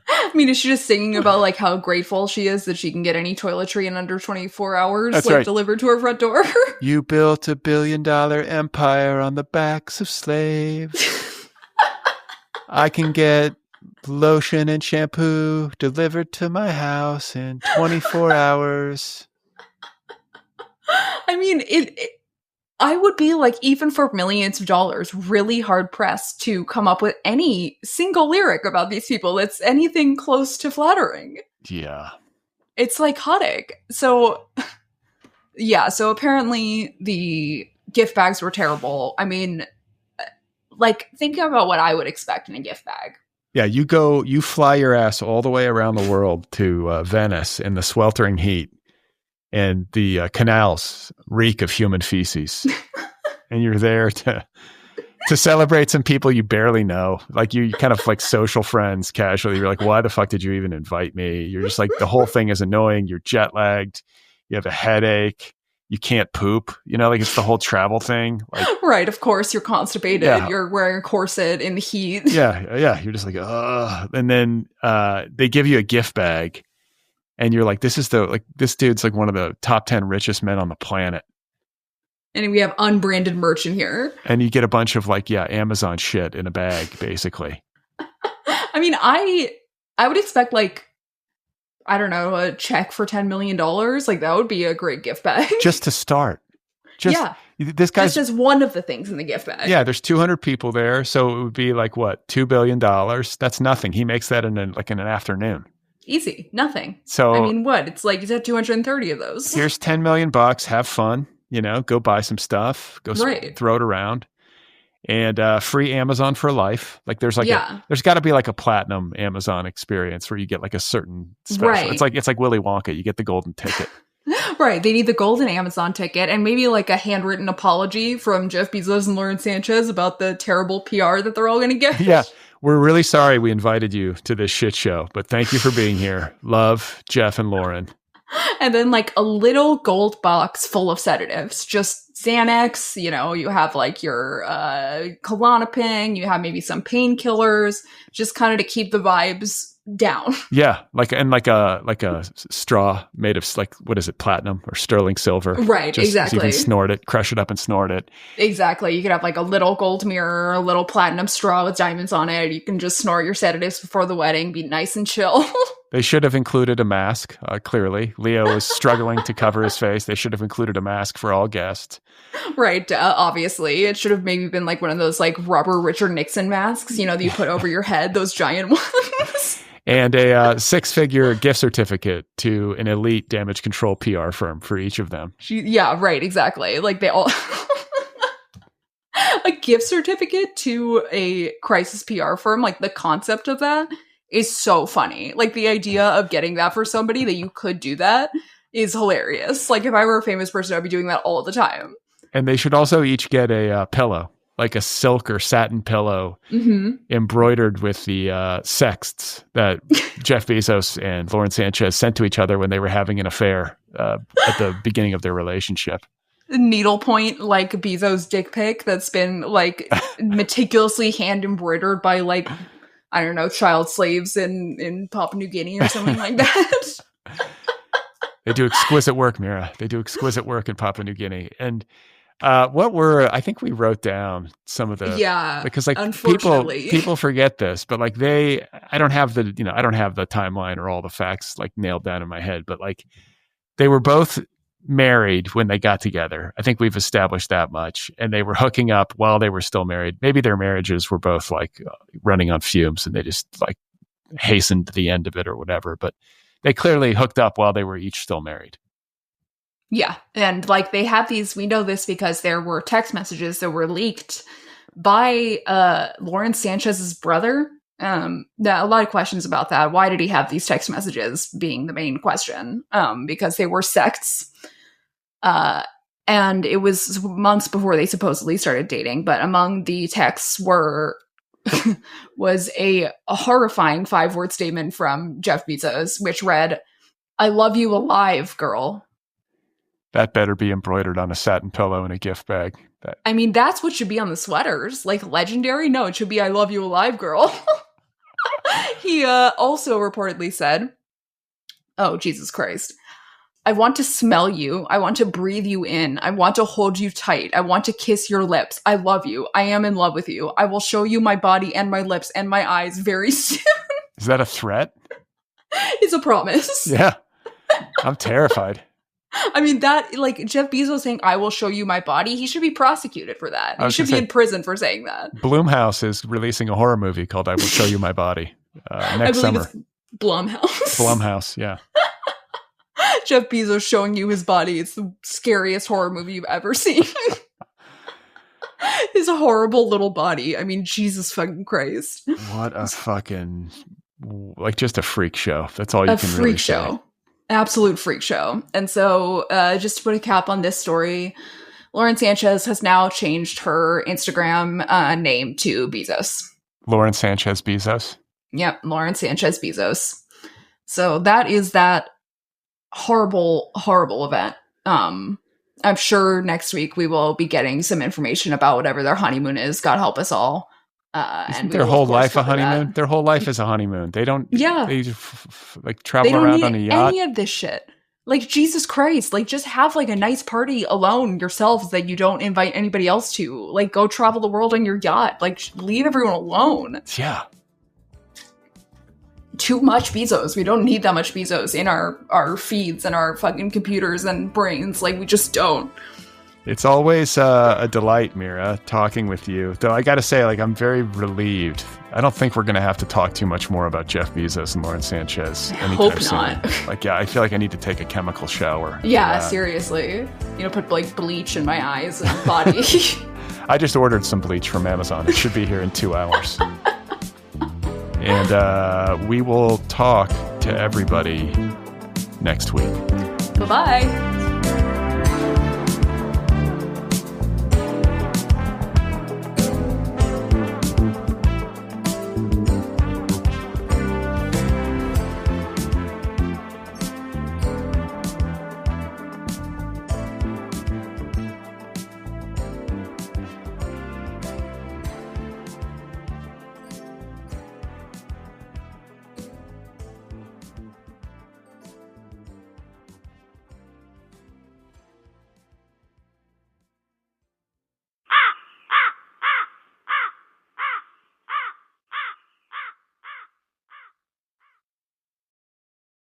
I mean, is she just singing about like how grateful she is that she can get any toiletry in under 24 hours, That's like right. delivered to her front door? You built $1 billion empire on the backs of slaves. I can get lotion and shampoo delivered to my house in 24 hours. I mean, I would be like, even for millions of dollars, really hard pressed to come up with any single lyric about these people that's anything close to flattering. Yeah. It's psychotic. So, yeah, so apparently the gift bags were terrible. I mean, like, think about what I would expect in a gift bag. Yeah, you fly your ass all the way around the world to Venice in the sweltering heat. And the canals reek of human feces. And you're there to celebrate some people you barely know. Like you kind of like social friends casually. You're like, why the fuck did you even invite me? You're just like, the whole thing is annoying. You're jet lagged. You have a headache. You can't poop. You know, like it's the whole travel thing. Like, right. Of course, you're constipated. Yeah. You're wearing a corset in the heat. Yeah. You're just like, ugh. And then they give you a gift bag. And you're like, this dude's like one of the top 10 richest men on the planet. And we have unbranded merch in here. And you get a bunch of like, Amazon shit in a bag, basically. I mean, I would expect like, I don't know, a check for $10 million. Like that would be a great gift bag. Just to start. This guy's just as one of the things in the gift bag. Yeah, there's 200 people there. So it would be like what, $2 billion? That's nothing. He makes that in an afternoon. Easy. Nothing. So I mean, what? It's like, he's at 230 of those. Here's $10 million. Have fun. You know, go buy some stuff. Go throw it around. And free Amazon for life. Like there's like there's got to be like a platinum Amazon experience where you get like a certain special. Right. It's like Willy Wonka. You get the golden ticket. Right. They need the golden Amazon ticket and maybe like a handwritten apology from Jeff Bezos and Lauren Sanchez about the terrible PR that they're all going to get. Yeah. We're really sorry we invited you to this shit show, but thank you for being here. Love, Jeff and Lauren. And then like a little gold box full of sedatives, just Xanax, you know, you have like your Klonopin, you have maybe some painkillers, just kind of to keep the vibes down. Yeah, like a straw made of like, what is it, platinum or sterling silver? Right, exactly. So you can snort it, crush it up and snort it. Exactly. You could have like a little gold mirror, a little platinum straw with diamonds on it. You can just snort your sedatives before the wedding, be nice and chill. They should have included a mask, clearly. Leo is struggling to cover his face. They should have included a mask for all guests. Right, obviously. It should have maybe been like one of those like rubber Richard Nixon masks, you know, that you put over your head, those giant ones. And a 6-figure gift certificate to an elite damage control PR firm for each of them. Yeah, right, exactly. Like they all... A gift certificate to a crisis PR firm, like the concept of that is so funny. Like the idea of getting that for somebody that you could do that is hilarious. Like if I were a famous person, I'd be doing that all the time. And they should also each get a pillow, like a silk or satin pillow embroidered with the sexts that Jeff Bezos and Lauren Sanchez sent to each other when they were having an affair at the beginning of their relationship. Needlepoint, like Bezos dick pic that's been like meticulously hand embroidered by like, I don't know, child slaves in Papua New Guinea or something like that. They do exquisite work, Mira. They do exquisite work in Papua New Guinea. And I think we wrote down some of the, because like people forget this, but like I don't have the timeline or all the facts like nailed down in my head, but like they were both married when they got together. I think we've established that much. And they were hooking up while they were still married. Maybe their marriages were both like running on fumes and they just like hastened the end of it or whatever. But they clearly hooked up while they were each still married. Yeah. And like they have these, we know this because there were text messages that were leaked by Lauren Sanchez's brother. A lot of questions about that. Why did he have these text messages being the main question? Because they were sects. And it was months before they supposedly started dating. But among the texts was a horrifying 5-word statement from Jeff Bezos, which read, "I love you alive, girl." That better be embroidered on a satin pillow in a gift bag. I mean, that's what should be on the sweaters. Like legendary? No, it should be "I love you alive, girl." He also reportedly said, oh, Jesus Christ. "I want to smell you. I want to breathe you in. I want to hold you tight. I want to kiss your lips. I love you. I am in love with you. I will show you my body and my lips and my eyes very soon." Is that a threat? It's a promise. Yeah. I'm terrified. I mean, that, like, Jeff Bezos saying, "I will show you my body," he should be prosecuted for that. He should be in prison for saying that. Blumhouse is releasing a horror movie called "I Will Show You My Body" next summer. It's Blumhouse. Blumhouse, yeah. Jeff Bezos showing you his body. It's the scariest horror movie you've ever seen. His horrible little body. I mean, Jesus fucking Christ. What a fucking, like, just a freak show. That's all you can really say. A freak show. Absolute freak show. And so just to put a cap on this story, Lauren Sanchez has now changed her Instagram name to Bezos. Lauren Sanchez Bezos? Yep, Lauren Sanchez Bezos. So that is that horrible, horrible event. I'm sure next week we will be getting some information about whatever their honeymoon is. God help us all. Isn't their whole life a honeymoon? Their whole life is a honeymoon. They don't. Yeah. They like travel around on a yacht. Any of this shit. Like, Jesus Christ! Like, just have like a nice party alone yourselves that you don't invite anybody else to. Like, go travel the world on your yacht. Like, leave everyone alone. Yeah. Too much Bezos. We don't need that much Bezos in our feeds and our fucking computers and brains. Like, we just don't. It's always a delight, Mira, talking with you. Though I got to say, like, I'm very relieved. I don't think we're going to have to talk too much more about Jeff Bezos and Lauren Sanchez anytime soon. I hope not. Like, yeah, I feel like I need to take a chemical shower. Yeah, seriously. You know, put like bleach in my eyes and body. I just ordered some bleach from Amazon. It should be here in 2 hours. And we will talk to everybody next week. Bye-bye.